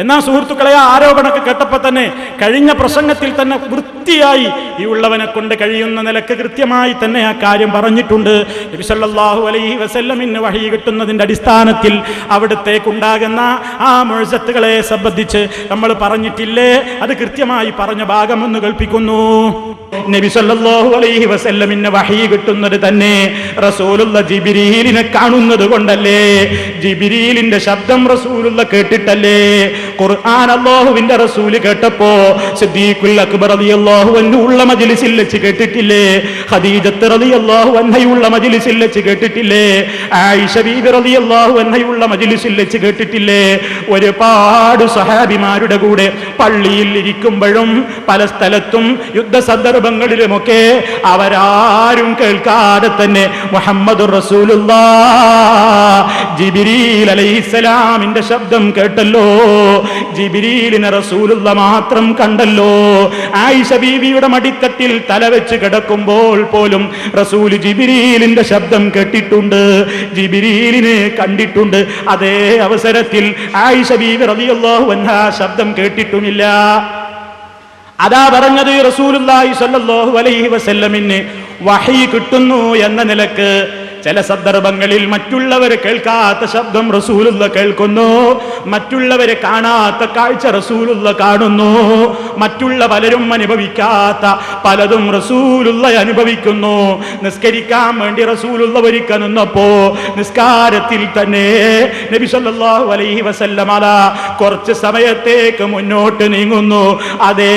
എന്നാൽ സുഹൃത്തുക്കളെ, ആരോപണമൊക്കെ കേട്ടപ്പോൾ തന്നെ കഴിഞ്ഞ പ്രസംഗത്തിൽ തന്നെ വൃത്തിയായി ഈ ഉള്ളവനെ കൊണ്ട് കഴിയുന്ന നിലക്ക് കൃത്യമായി തന്നെ ആ കാര്യം പറഞ്ഞിട്ടുണ്ട്. നബി സല്ലല്ലാഹു അലൈഹി വസല്ലമിന് വഹി കിട്ടുന്നതിന്റെ അടിസ്ഥാനത്തിൽ അവിടത്തേക്കുണ്ടാകുന്ന ആ മുഅ്ജിസത്തുകളെ സംബന്ധിച്ച് നമ്മൾ പറഞ്ഞിട്ടില്ലേ? അത് കൃത്യമായി പറഞ്ഞ ഭാഗം ഒന്ന് കേൾപ്പിക്കുന്നു. നബി സല്ലല്ലാഹു അലൈഹി വസല്ലമിന് വഹി കിട്ടുന്നത് തന്നെ റസൂലുള്ള ജിബ്രീലിനെ കാണുന്നത് കൊണ്ടല്ലേ? ജിബ്രീലിന്റെ ശബ്ദം റസൂലുള്ള കേട്ടിട്ടല്ലേ? ഖുർആൻ അല്ലാഹുവിന്റെ റസൂൽ കേട്ടപ്പോ സിദ്ദീഖുൽ അക്ബർ റളിയല്ലാഹു അൻഹു ഉള്ള മജ്ലിസിൽ വെച്ച് കേട്ടിട്ടില്ലേ? ഖദീജത്ത് റളിയല്ലാഹു അൻഹയുള്ള മജ്ലിസിൽ വെച്ച് കേട്ടിട്ടില്ലേ? ആയിഷ ബീബി റളിയല്ലാഹു അൻഹയുള്ള മജ്ലിസിൽ വെച്ച് കേട്ടിട്ടില്ലേ? ഒരുപാട് സഹാബിമാരുടെ കൂടെ പള്ളിയിൽ ഇരിക്കുമ്പോഴും പല സ്ഥലത്തും യുദ്ധ സന്ദർഭങ്ങളിലുമൊക്കെ അവരാരും കേൾക്കാതെ തന്നെ മുഹമ്മദുർ റസൂലുള്ളാഹ് ജിബ്രീൽ അലൈഹിസ്സലാമിന്റെ ശബ്ദം കേട്ടല്ലോ. ജിബ്രീലിനെ റസൂലുള്ള മാത്രം കണ്ടല്ലോ. ആയിഷ ബീവിയുടെ മടിത്തട്ടിൽ തല വെച്ച് കിടക്കുമ്പോൾ പോലും റസൂൽ ജിബ്രീലിന്റെ ശബ്ദം കേട്ടിട്ടുണ്ട്, ജിബ്രീലിനെ കണ്ടിട്ടുണ്ട്. അതേ അവസരത്തിൽ ആയിഷ ബീവി റളിയല്ലാഹു അൻഹാ ശബ്ദം കേട്ടിട്ടുമില്ല. അതാ പറഞ്ഞത് റസൂലുള്ളാഹി സ്വല്ലല്ലാഹു അലൈഹി വസല്ലമിന് വഹി കിട്ടുന്നു എന്ന നിലക്ക് ചില സന്ദർഭങ്ങളിൽ മറ്റുള്ളവർ കേൾക്കാത്ത ശബ്ദം റസൂലുള്ള കേൾക്കുന്നു, മറ്റുള്ളവരെ കാണാത്ത കാഴ്ച റസൂലുള്ള കാണുന്നു, മറ്റുള്ള പലരും അനുഭവിക്കാത്ത പലതും റസൂലുള്ള അനുഭവിക്കുന്നു. നിസ്കരിക്കാൻ വേണ്ടി റസൂലുള്ള ഒരുക്ക നിന്നപ്പോ നിസ്കാരത്തിൽ തന്നെ നബി സല്ലല്ലാഹു അലൈഹി വസല്ലമ കുറച്ച് സമയത്തേക്ക് മുന്നോട്ട് നീങ്ങുന്നു. അതേ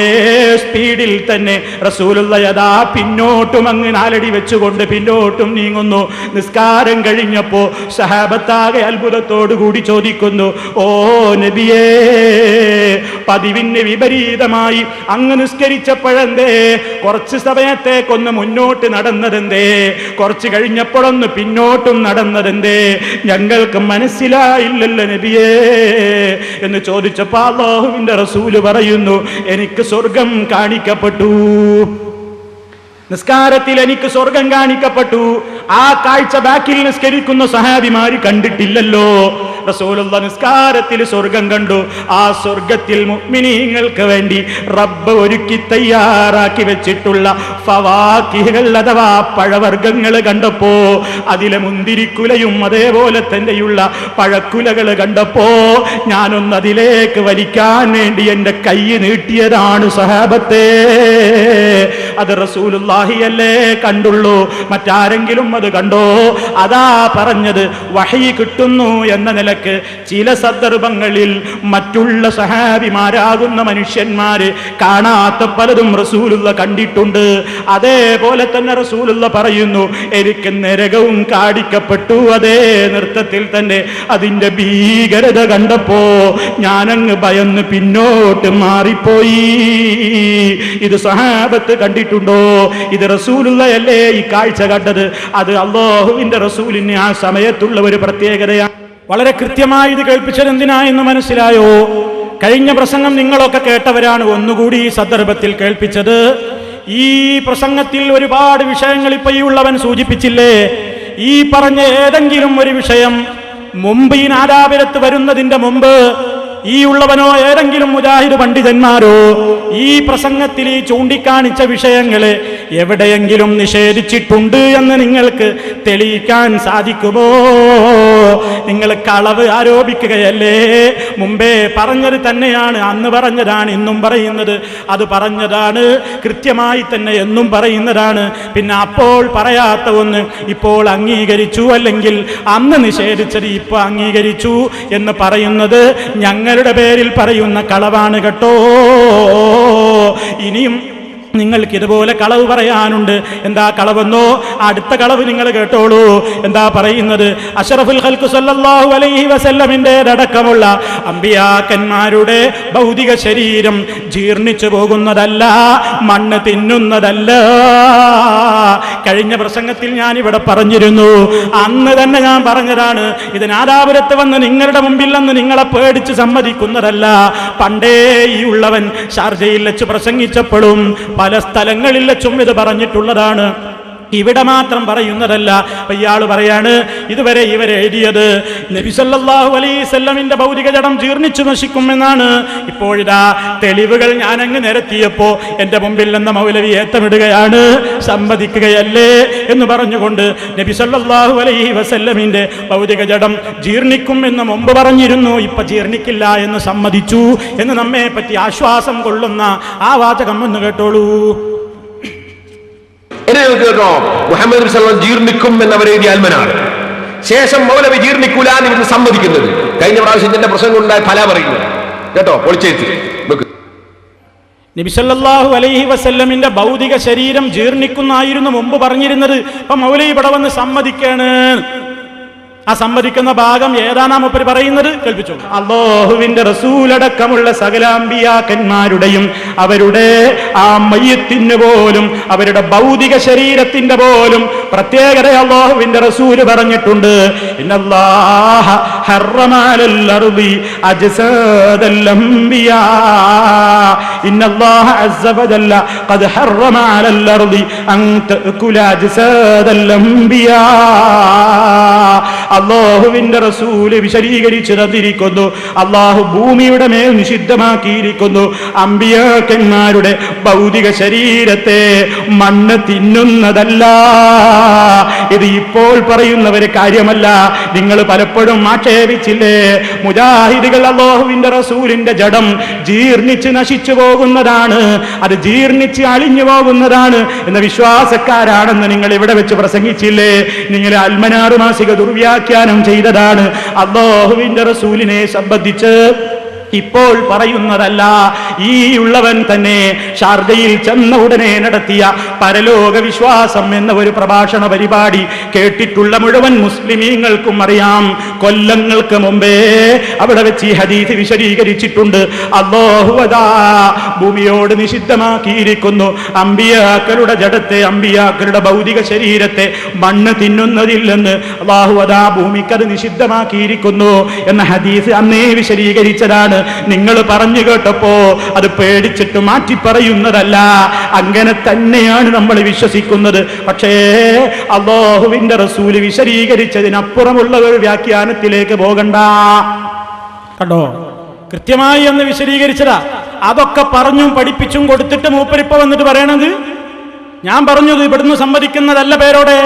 സ്പീഡിൽ തന്നെ റസൂലുള്ള യഥാ പിന്നോട്ടും അങ്ങ് നാലടി വെച്ചുകൊണ്ട് പിന്നോട്ടും നീങ്ങുന്നു. നിസ്കാരം കഴിഞ്ഞപ്പോ സഹാബത്താകെ അത്ഭുതത്തോടു കൂടി ചോദിക്കുന്നു, ഓ നബിയേ, പതിവിന് വിപരീതമായി അങ്ങ് നിസ്കരിച്ചപ്പോഴെന്തേ കുറച്ച് സമയത്തേക്കൊന്ന് മുന്നോട്ട് നടന്നതെന്തേ, കുറച്ച് കഴിഞ്ഞപ്പോഴൊന്ന് പിന്നോട്ടും നടന്നതെന്തേ, ഞങ്ങൾക്ക് മനസ്സിലായില്ലല്ലോ നബിയേ എന്ന് ചോദിച്ചപ്പോൾ അല്ലാഹുവിന്റെ റസൂല് പറയുന്നു, എനിക്ക് സ്വർഗം കാണിക്കപ്പെട്ടു, നിസ്കാരത്തിൽ എനിക്ക് സ്വർഗം കാണിക്കപ്പെട്ടു. ആ കാഴ്ച ബാക്കിൽ നിസ്കരിക്കുന്ന സഹാബിമാര് കണ്ടിട്ടില്ലല്ലോ. റസൂലുള്ള നിസ്കാരത്തിൽ സ്വർഗം കണ്ടു. ആ സ്വർഗത്തിൽ മുഅ്മിനീങ്ങൾക്ക് വേണ്ടി റബ്ബ് ഒരുക്കി തയ്യാറാക്കി വെച്ചിട്ടുള്ള ഫവാക്കിഹുകൾ അഥവാ പഴവർഗ്ഗങ്ങൾ കണ്ടപ്പോ, അതിലെ മുന്തിരിക്കുലയും അതേപോലെ തന്നെയുള്ള പഴക്കുലകൾ കണ്ടപ്പോ ഞാനൊന്ന് അതിലേക്ക് വലിക്കാൻ വേണ്ടി എൻ്റെ കൈ നീട്ടിയതാണ് സഹാബത്തെ. അത് റസൂലുള്ളാഹിയല്ലേ കണ്ടുള്ളൂ, മറ്റാരെങ്കിലും അത് കണ്ടോ? അതാ പറഞ്ഞത്, വഹി കിട്ടുന്നു എന്ന നിലക്ക് ചില സന്ദർഭങ്ങളിൽ മറ്റുള്ള സഹാബിമാരാകുന്ന മനുഷ്യന്മാര് കാണാത്ത പലതും റസൂലുള്ള കണ്ടിട്ടുണ്ട്. അതേപോലെ തന്നെ റസൂലുള്ള പറയുന്നു, എനിക്ക് നരകവും കാണിക്കപ്പെട്ടു. അതേ നൃത്തത്തിൽ തന്നെ അതിന്റെ ഭീകരത കണ്ടപ്പോ ഞാനങ്ങ് ഭയന്ന് പിന്നോട്ട് മാറിപ്പോയി. ഇത് സഹാബത്ത് കണ്ടിട്ടുണ്ടോ? ഇത് റസൂലുള്ളയല്ലേ ഈ കാഴ്ച കണ്ടത്? അത് അല്ലാഹുവിന്റെ റസൂലിന് ആ സമയത്തുള്ള ഒരു പ്രത്യേകതയാണ്. വളരെ കൃത്യമായി ഇത് കേൾപ്പിച്ചത് എന്തിനാ എന്ന് മനസ്സിലായോ? കഴിഞ്ഞ പ്രസംഗം നിങ്ങളൊക്കെ കേട്ടവരാണ്. ഒന്നുകൂടി ഈ സന്ദർഭത്തിൽ കേൾപ്പിച്ചത്. ഈ പ്രസംഗത്തിൽ ഒരുപാട് വിഷയങ്ങൾ ഇപ്പൊ ഈ ഉള്ളവൻ സൂചിപ്പിച്ചില്ലേ? ഈ പറഞ്ഞ ഏതെങ്കിലും ഒരു വിഷയം മുമ്പ് ഈ നാദാപുരത്ത് വരുന്നതിന്റെ മുമ്പ് ഈ ഉള്ളവനോ ഏതെങ്കിലും മുജാഹിദ് പണ്ഡിതന്മാരോ ഈ പ്രസംഗത്തിൽ ഈ ചൂണ്ടിക്കാണിച്ച വിഷയങ്ങളെ എവിടെയെങ്കിലും നിഷേധിച്ചിട്ടുണ്ട് എന്ന് നിങ്ങൾക്ക് തെളിയിക്കാൻ സാധിക്കുമോ? നിങ്ങൾ കളവ് ആരോപിക്കുകയല്ലേ? മുമ്പേ പറഞ്ഞത് തന്നെയാണ്, അന്ന് പറഞ്ഞതാണ് ഇന്നും പറയുന്നത്, അത് പറഞ്ഞതാണ് കൃത്യമായി തന്നെ എന്നും പറയുന്നതാണ്. പിന്നെ അപ്പോൾ പറയാത്ത ഒന്ന് ഇപ്പോൾ അംഗീകരിച്ചു, അല്ലെങ്കിൽ അന്ന് നിഷേധിച്ചത് ഇപ്പോൾ അംഗീകരിച്ചു എന്ന് പറയുന്നത് ഞങ്ങളുടെ പേരിൽ പറയുന്ന കളവാണ് കേട്ടോ. ഇനിയും നിങ്ങൾക്ക് ഇതുപോലെ കളവ് പറയാനുണ്ട്. എന്താ കളവെന്നോ? അടുത്ത കളവ് നിങ്ങൾ കേട്ടോളൂ. എന്താ പറയുന്നത്? അഷ്റഫുൽ ഖൽഖ് സല്ലല്ലാഹു അലൈഹി വസല്ലമിന്റെ അടക്കമുള്ള അമ്പിയാക്കന്മാരുടെ ഭൗതിക ശരീരം ജീർണിച്ചു പോകുന്നതല്ല, മണ്ണ് തിന്നുന്നതല്ല. കഴിഞ്ഞ പ്രസംഗത്തിൽ ഞാൻ ഇവിടെ പറഞ്ഞിരുന്നു, അന്ന് തന്നെ ഞാൻ പറഞ്ഞതാണ്, ഇത് നാദാപുരത്ത് വന്ന് നിങ്ങളുടെ മുമ്പിൽ നിന്ന് നിങ്ങളെ പേടിച്ച് സമ്മതിക്കുന്നതല്ല. പണ്ടേ ഈ ഉള്ളവൻ ഷാർജയിൽ വെച്ച് പ്രസംഗിച്ചപ്പോഴും പല സ്ഥലങ്ങളിൽ വെച്ചും ഇത് പറഞ്ഞിട്ടുള്ളതാണ്, ഇവിടെ മാത്രം പറയുന്നതല്ല. ഇയാള് പറയാണ്, ഇതുവരെ ഇവരെ എഴുതിയത് നബി സല്ലല്ലാഹു അലൈഹി വസല്ലമിന്റെ ഭൗതിക ജഡം ജീർണിച്ചു നശിക്കുമെന്നാണ്. ഇപ്പോഴിതാ തെളിവുകൾ ഞാനങ്ങ് നിരത്തിയപ്പോ എന്റെ മുമ്പിൽ നിന്ന് മൗലവി ഏത്തമിടുകയാണ്, സമ്മതിക്കുകയല്ലേ എന്ന് പറഞ്ഞുകൊണ്ട് നബി സല്ലല്ലാഹു അലൈഹി വസല്ലമിന്റെ ഭൗതിക ജഡം ജീർണിക്കും എന്ന് മുമ്പ് പറഞ്ഞിരുന്നു, ഇപ്പൊ ജീർണിക്കില്ല എന്ന് സമ്മതിച്ചു എന്ന് നമ്മെ പറ്റി ആശ്വാസം കൊള്ളുന്ന ആ വാചകം എന്ന് കേട്ടോളൂ. കേട്ടോ, മുഹമ്മദ് നബി സല്ലല്ലാഹു അലൈഹി ജീർണിക്കും എന്നവരെഴുതിയ അൽമനാണ്. ശേഷം മൗലവി ജീർണിക്കൂല എന്ന് ഇവർ സമ്മതിക്കുന്നത്. കഴിഞ്ഞ പ്രാവശ്യം എന്റെ പ്രസംഗം ഉണ്ടായ ഫല പറയുന്നത് കേട്ടോ, പൊളിച്ചേത്ത്. നബി സല്ലല്ലാഹു അലൈഹി വസല്ലമിന്റെ ഭൗതിക ശരീരം ജീർണിക്കുന്നായിരുന്നു മുമ്പ് പറഞ്ഞിരുന്നത്. അപ്പൊ മൗലവി ഇവിടെ വന്ന് സമ്മതിക്കാണ്. ആ സമ്മതിക്കുന്ന ഭാഗം ഏതാണ് മൂപ്പര് പറയുന്നത്? കേൾപ്പിച്ചു. അല്ലാഹുവിന്റെ റസൂലടക്കമുള്ള സകല അമ്പിയാക്കന്മാരുടെയും അവരുടെ ആ മയ്യത്തിന് പോലും അവരുടെ ഭൗതിക ശരീരത്തിന്റെ പോലും പ്രത്യേകത അല്ലാഹുവിന്റെ റസൂല് പറഞ്ഞിട്ടുണ്ട്. ഇന്നല്ലാഹ حرم على الأرض أجساد الأنبياء إن الله عز وجل قد حرم على الأرض أن تأكل أجساد الأنبياء അല്ലാഹുവിന്റെ റസൂല് വിശദീകരിച്ചു തന്നിരിക്കുന്നു. അല്ലാഹു ഭൂമിയുടെ മേൽ നിഷിദ്ധമാക്കിയിരിക്കുന്നു അമ്പിയാക്കന്മാരുടെ ഭൗതിക ശരീരത്തെ മണ്ണ് തിന്നുന്നതല്ല. ഇത് ഇപ്പോൾ പറയുന്ന ഒരു കാര്യമല്ല. നിങ്ങൾ പലപ്പോഴും ആക്ഷേപിച്ചില്ലേ, മുജാഹിദുകൾ അല്ലാഹുവിന്റെ റസൂലിന്റെ ജഡം ജീർണിച്ച് നശിച്ചു പോകുന്നതാണ്, അത് ജീർണിച്ച് അളിഞ്ഞു പോകുന്നതാണ് എന്ന വിശ്വാസക്കാരാണെന്ന് നിങ്ങൾ ഇവിടെ വെച്ച് പ്രസംഗിച്ചില്ലേ? നിങ്ങൾ അൽമനാർ മാസിക ദുർവ്യാഖ്യാനം ചെയ്തതാണ്. അല്ലാഹുവിന്റെ റസൂലിനെ സംബന്ധിച്ച് ഇപ്പോൾ പറയുന്നതല്ല. ഈ ഉള്ളവൻ തന്നെ ഷാർജയിൽ ചെന്ന ഉടനെ നടത്തിയ പരലോക വിശ്വാസം എന്ന ഒരു പ്രഭാഷണ പരിപാടി കേട്ടിട്ടുള്ള മുഴുവൻ മുസ്ലിമീങ്ങൾക്കും അറിയാം. കൊല്ലങ്ങൾക്ക് മുമ്പേ അവിടെ വെച്ച് ഈ ഹദീസ് വിശദീകരിച്ചിട്ടുണ്ട്. അല്ലാഹു അതാ ഭൂമിയോട് നിഷിദ്ധമാക്കിയിരിക്കുന്നു അമ്പിയാക്കളുടെ ജഡത്തെ, അമ്പിയാക്കളുടെ ഭൗതിക ശരീരത്തെ മണ്ണ് തിന്നുന്നതില്ലെന്ന് അല്ലാഹു അതാ ഭൂമിക്കത് നിഷിദ്ധമാക്കിയിരിക്കുന്നു എന്ന ഹദീസ് അന്നേ വിശദീകരിച്ചതാണ്. നിങ്ങൾ പറഞ്ഞു കേട്ടപ്പോ അത് പേടിച്ചിട്ട് മാറ്റി പറയുന്നതല്ല, അങ്ങനെ തന്നെയാണ് നമ്മൾ വിശ്വസിക്കുന്നത്. പക്ഷേ അല്ലാഹുവിന്റെ റസൂല് വിശദീകരിച്ചതിനപ്പുറമുള്ള ഒരു വ്യാഖ്യാനത്തിലേക്ക് പോകണ്ട. കണ്ടോ, കൃത്യമായി എന്ന് വിശദീകരിച്ചതാ. അതൊക്കെ പറഞ്ഞും പഠിപ്പിച്ചും കൊടുത്തിട്ട് മൂപ്പരിപ്പ വന്നിട്ട് പറയണത് ഞാൻ പറഞ്ഞത് ഇവിടുന്ന് സമ്മതിക്കുന്നതല്ല. പേരോടെ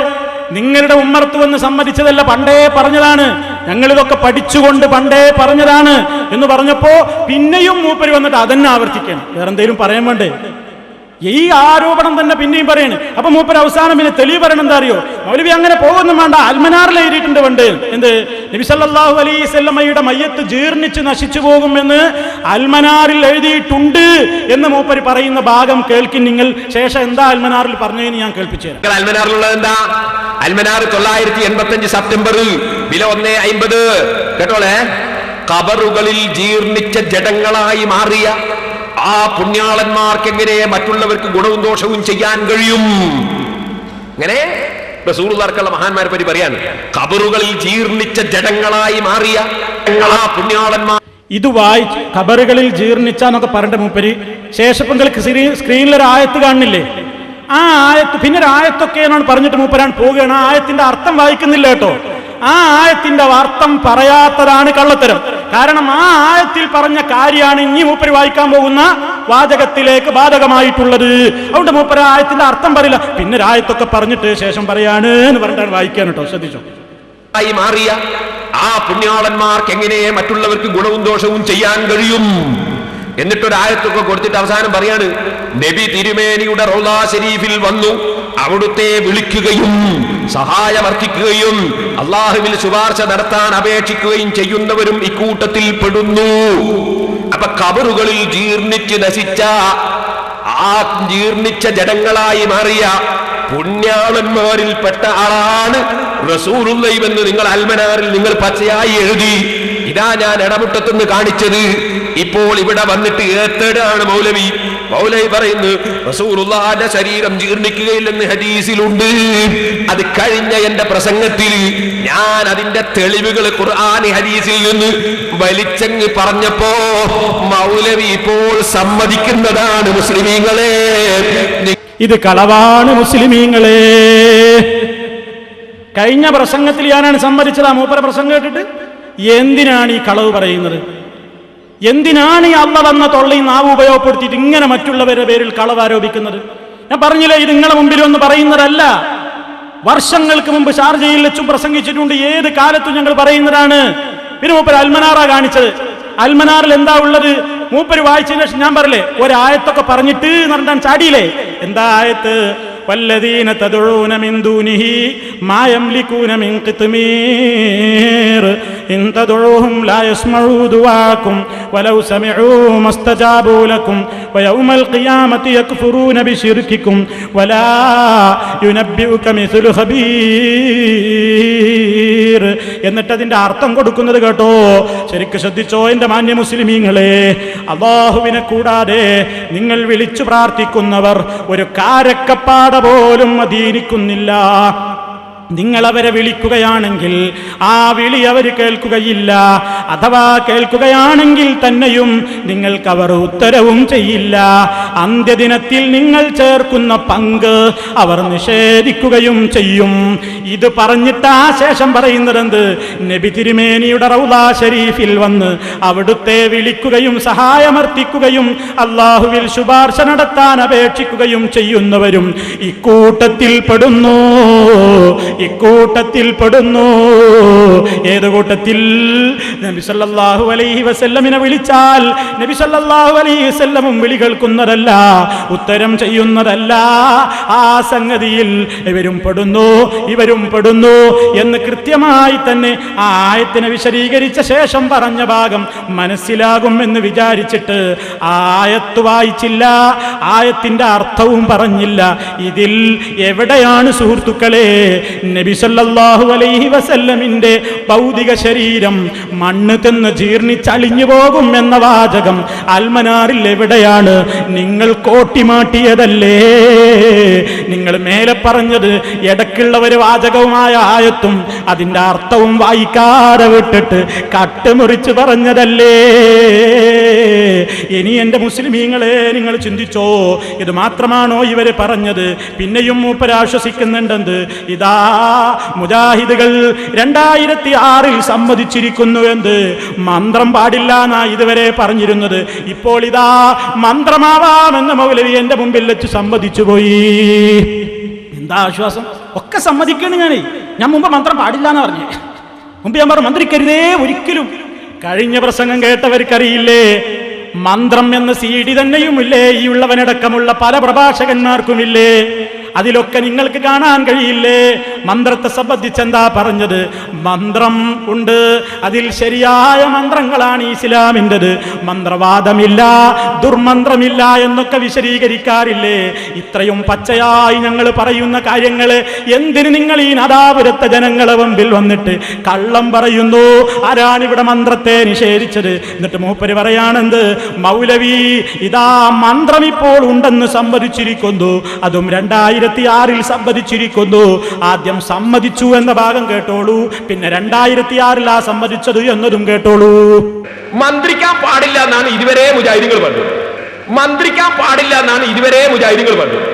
നിങ്ങളുടെ ഉമ്മർത്ത് വന്ന് സമ്മതിച്ചതല്ല, പണ്ടേ പറഞ്ഞതാണ്. ഞങ്ങളിതൊക്കെ പഠിച്ചുകൊണ്ട് പണ്ടേ പറഞ്ഞതാണ് എന്ന് പറഞ്ഞപ്പോ പിന്നെയും മൂപ്പര് വന്നിട്ട് അതന്നെ ആവർത്തിക്കണം. വേറെന്തെങ്കിലും പറയാൻ വേണ്ടേ? ഈ ആരോപണം തന്നെ പിന്നെയും പറയാണ്. അപ്പൊ മൂപ്പര് അവസാനം പിന്നെ തെളിവ് പറയണം. എന്താ അറിയോ, മൗലവി അങ്ങനെ പോകുന്നു വേണ്ട, അൽമനാറിൽ എഴുതിയിട്ടുണ്ട് പണ്ട്. എന്ത്, നബി സല്ലല്ലാഹു അലൈഹി വസല്ലമയുടെ മയ്യത്ത് ജീർണിച്ച് നശിച്ചു പോകുമെന്ന് അൽമനാറിൽ എഴുതിയിട്ടുണ്ട് എന്ന് മൂപ്പര് പറയുന്ന ഭാഗം കേൾക്കി നിങ്ങൾ. ശേഷം എന്താ അൽമനാറിൽ പറഞ്ഞതെന്ന് ഞാൻ കേൾപ്പിച്ചു തരാം. അൽമനാറിലുള്ളത് എന്താ? അൽമനാർ 985 സെപ്റ്റംബറിൽ വില 1.50. കേട്ടോളെ, ഖബറുകളിൽ ജീർണിച്ച ജഡങ്ങളായി മാറിയ ആ പുണ്യാളന്മാർക്ക് എങ്ങനെ മറ്റുള്ളവർക്ക് ഗുണവും ദോഷവും ചെയ്യാൻ കഴിയും? ഇങ്ങനെ റസൂലുള്ളാഹിക്കുള്ള മഹാന്മാരെ പറ്റി പറയാണ്. ഖബറുകളിൽ ജീർണിച്ച ജഡങ്ങളായി മാറിയ ആ പുണ്യാളന്മാർ ഇത് വായിച്ച് ഖബറുകളിൽ ജീർണിച്ചെന്നൊക്കെ പറഞ്ഞിട്ട് മൂപ്പര് ശേഷം നിങ്ങൾക്ക് സ്ക്രീനിലൊരു ആയത്ത് കാണുന്നില്ലേ? ആ ആയത്ത് പിന്നെ ഒരു ആയത്തൊക്കെ എന്നാണ് പറഞ്ഞിട്ട് മൂപ്പരാൻ പോവുകയാണ്. ആ ആയത്തിന്റെ അർത്ഥം വായിക്കുന്നില്ല കേട്ടോ. ആ ആയത്തിന്റെ അർത്ഥം പറയാത്തതാണ് കള്ളത്തരം. കാരണം ആ ആയത്തിൽ പറഞ്ഞ കാര്യമാണ് ഇനി മൂപ്പര് വായിക്കാൻ പോകുന്ന വാചകത്തിലേക്ക് ബാധകമായിട്ടുള്ളത്. അതുകൊണ്ട് മൂപ്പര് ആയത്തിന്റെ അർത്ഥം പറയില്ല, പിന്നെ ഒരു ആയത്തൊക്കെ പറഞ്ഞിട്ട് ശേഷം പറയാണ് എന്ന് പറഞ്ഞിട്ടാണ് വായിക്കാൻ കേട്ടോ. ശ്രദ്ധിച്ചോ. മാറിയ ആ പുണ്യാളന്മാർക്ക് എങ്ങനെ മറ്റുള്ളവർക്ക് ഗുണവും ദോഷവും ചെയ്യാൻ കഴിയും എന്നിട്ടൊരായത്തൊക്കെ കൊടുത്തിട്ട് അവസാനം പറയാണ്, നബി തിരുമേനിയുടെ റൗളാ ശരീഫിൽ വന്നു അവിടുത്തെ വിളിക്കുകയും സഹായമർപ്പിക്കുകയും അള്ളാഹുവിൽ ശുപാർശ നടത്താൻ അപേക്ഷിക്കുകയും ചെയ്യുന്നവരും ഇക്കൂട്ടത്തിൽ പെടുന്നു. അപ്പൊ ഖബറുകളിൽ ജീർണിച്ച് നശിച്ച ആ ജീർണിച്ച ജഡങ്ങളായി മാറിയ പുണ്യാളന്മാരിൽപ്പെട്ട ആളാണ് റസൂലുള്ളാഹി എന്ന് നിങ്ങൾ അൽമനാറിൽ നിങ്ങൾ പച്ചയായി എഴുതി. ഇതാ ഞാൻ ഇടമുട്ടത്തുനിന്ന് കാണിച്ചത്. ഇപ്പോൾ ഇവിടെ വന്നിട്ട് ഏത്തേടാണ് മൗലവി പറയുന്നു റസൂലുള്ളാഹിന്റെ ശരീരം ജീർണിക്കുകയില്ലെന്ന് ഹദീസിലുണ്ട്. അത് കഴിഞ്ഞ എന്റെ പ്രസംഗത്തിൽ ഞാൻ അതിന്റെ തെളിവുകൾ ഖുർആൻ ഹദീസിൽ നിന്ന് വലിച്ചങ്ങ് പറഞ്ഞപ്പോ മൗലവി ഇപ്പോൾ സമ്മതിക്കുന്നതാണ്. മുസ്ലിമീങ്ങളെ, ഇത് കളവാണ്. മുസ്ലിമീങ്ങളെ, കഴിഞ്ഞ പ്രസംഗത്തിൽ ഞാനാണ് സമ്മതിച്ചതാ. മൂപ്പര പ്രസംഗം കേട്ടിട്ട് എന്തിനാണ് ഈ കളവ് പറയുന്നത്? എന്തിനാണ് ഈ അള്ള വന്ന തൊള്ളയും നാവ് ഉപയോഗപ്പെടുത്തിയിട്ട് ഇങ്ങനെ മറ്റുള്ളവരുടെ പേരിൽ കളവ് ആരോപിക്കുന്നത്? ഞാൻ പറഞ്ഞില്ലേ, ഇത് നിങ്ങളെ മുമ്പിൽ ഒന്ന് പറയുന്നതല്ല. വർഷങ്ങൾക്ക് മുമ്പ് ഷാർജയിൽ വെച്ചും പ്രസംഗിച്ചിട്ടുണ്ട്. ഏത് കാലത്തും ഞങ്ങൾ പറയുന്നതാണ്. പിന്നെ മൂപ്പര് അൽമനാറാ കാണിച്ചത്. അൽമനാറിൽ എന്താ ഉള്ളത്? മൂപ്പര് വായിച്ചതിന് ശേഷം ഞാൻ പറയില്ലേ, ഒരായത്തൊക്കെ പറഞ്ഞിട്ട് പറഞ്ഞാൽ ചാടിയില്ലേ. എന്താ ആയത്ത്? വല്ലദീന തദഊന മിൻ ദൂനിഹി മാ യംലികൂന മിൻ ഖിത്മീർ ഇൻ തദഊഹും ലാ യസ്മഊ ദുആക്കും വലൗ സമിഊ മസ്തജാബൂ ലക്കും വയൗമൽ ഖിയാമത്തി യക്ഫുറൂന ബിശിർകിക്കും വലാ യുനബ്ബിഉക മിസ്ലു ഖബീർ. എന്നിട്ട് അതിന്റെ അർത്ഥം കൊടുക്കുന്നത് കേട്ടോ. ശരിക്കും ശ്രദ്ധിച്ചോ എന്റെ മാന്യ മുസ്ലിമീങ്ങളെ. അല്ലാഹുവിനെ കൂടാതെ നിങ്ങൾ വിളിച്ചു പ്രാർത്ഥിക്കുന്നവർ ഒരു കാരക്കപ്പാട പോലും അധീനിക്കുന്നില്ല. നിങ്ങളവരെ വിളിക്കുകയാണെങ്കിൽ ആ വിളി അവർ കേൾക്കുകയില്ല. അഥവാ കേൾക്കുകയാണെങ്കിൽ തന്നെയും നിങ്ങൾക്കവർ ഉത്തരവും ചെയ്യില്ല. അന്ത്യദിനത്തിൽ നിങ്ങൾ ചേർക്കുന്ന പങ്ക് അവർ നിഷേധിക്കുകയും ചെയ്യും. ഇത് പറഞ്ഞിട്ട് ആ ശേഷം പറയുന്നത് എന്ത്? നബി തിരുമേനിയുടെ റൗളാ ശരീഫിൽ വന്ന് അവിടുത്തെ വിളിക്കുകയും സഹായമർത്ഥിക്കുകയും അള്ളാഹുവിൽ ശുപാർശ നടത്താൻ അപേക്ഷിക്കുകയും ചെയ്യുന്നവരും ഇക്കൂട്ടത്തിൽ പെടുന്നു. ഏത് കൂട്ടത്തിൽ? നബി സല്ലല്ലാഹു അലൈഹി വസല്ലമിനെ വിളിച്ചാൽ നബി സല്ലല്ലാഹു അലൈഹി വസല്ലമും വിളി കേൾക്കുന്നതല്ല, ഉത്തരം ചെയ്യുന്നതല്ല. ആ സംഗതിയിൽ ഇവരും പെടുന്നു എന്ന് കൃത്യമായി തന്നെ ആ ആയത്തിനെ വിശദീകരിച്ച ശേഷം പറഞ്ഞ ഭാഗം മനസ്സിലാകും എന്ന് വിചാരിച്ചിട്ട് ആയത്ത് വായിച്ചില്ല, ആയത്തിന്റെ അർത്ഥവും പറഞ്ഞില്ല. ഇതിൽ എവിടെയാണ് സുഹൃത്തുക്കളെ നബി സല്ലല്ലാഹു അലൈഹി വസല്ലമിന്റെ ഭൗതിക ശരീരം മണ്ണ് തിന്ന് ജീർണിച്ചളിഞ്ഞു പോകും എന്ന വാചകം അൽമനാറിൽ എവിടെയാണ്? നിങ്ങൾ കോട്ടിമാട്ടിയതല്ലേ? നിങ്ങൾ മേലെ പറഞ്ഞത് ഇടയ്ക്കുള്ള ഒരു വാചകവുമായ ആയത്തും അതിന്റെ അർത്ഥവും വായിക്കാതെ വിട്ടിട്ട് കട്ടുമുറിച്ച് പറഞ്ഞതല്ലേ? ഇനി എന്റെ മുസ്ലിമീങ്ങളെ നിങ്ങൾ ചിന്തിച്ചോ, ഇത് മാത്രമാണോ ഇവര് പറഞ്ഞത്? പിന്നെയും മൂപ്പരാശ്വസിക്കുന്നുണ്ടെന്ന്. ഇതാ മുജാഹിദുകൾ 2006 സമ്മതിച്ചിരിക്കുന്നു എന്ത്? മന്ത്രം പാടില്ല എന്നാ ഇതുവരെ പറഞ്ഞിരുന്നത്. ഇപ്പോൾ ഇതാ മന്ത്രമാവാമെന്ന് മൗലവി എന്റെ മുമ്പിൽ വെച്ച് സമ്മതിച്ചു പോയി. എന്താ ആശ്വാസം? ഒക്കെ സമ്മതിക്കണം. ഞാൻ മുമ്പ് മന്ത്രം പാടില്ല എന്ന് പറഞ്ഞു. മുമ്പ് ഞാൻ പറഞ്ഞു മന്ത്രിക്കരുതേ ഒരിക്കലും. കഴിഞ്ഞ പ്രസംഗം കേട്ടവർക്കറിയില്ലേ, മന്ത്രം എന്ന CD തന്നെയുമില്ലേ ഈ ഉള്ളവനടക്കമുള്ള പല പ്രഭാഷകന്മാർക്കുമില്ലേ? അതിലൊക്കെ നിങ്ങൾക്ക് കാണാൻ കഴിയില്ലേ മന്ത്രത്തെ സംബന്ധിച്ചെന്താ പറഞ്ഞത്? മന്ത്രം ഉണ്ട്, അതിൽ ശരിയായ മന്ത്രങ്ങളാണ് ഇസ്ലാമിൻ്റെത്. മന്ത്രവാദമില്ല, ദുർമന്ത്രമില്ല എന്നൊക്കെ വിശദീകരിക്കാറില്ലേ? ഇത്രയും പച്ചയായി ഞങ്ങൾ പറയുന്ന കാര്യങ്ങൾ എന്തിന് നിങ്ങൾ ഈ നാദാപുരത്തെ ജനങ്ങളെ മുമ്പിൽ വന്നിട്ട് കള്ളം പറയുന്നു? ആരാണിവിടെ മന്ത്രത്തെ നിഷേധിച്ചത്? എന്നിട്ട് മൂപ്പര് പറയാണെന്ത്? മൗലവി ഇതാ മന്ത്രം ഇപ്പോൾ ഉണ്ടെന്ന് സമ്മതിച്ചിരിക്കുന്നു, അതും 2006 സമ്മതിച്ചിരിക്കുന്നു. ആദ്യം സമ്മതിച്ചു എന്ന ഭാഗം കേട്ടോളൂ, പിന്നെ 2006 ആ സമ്മതിച്ചത് എന്നതും കേട്ടോളൂ. മന്ത്രിക്കാൻ പാടില്ല എന്നാണ് ഇതുവരെ മുജാഹിദുകൾ പറഞ്ഞത്. മന്ത്രിക്കാൻ പാടില്ല എന്നാണ് ഇതുവരെ മുജാഹിദുകൾ പറഞ്ഞത്.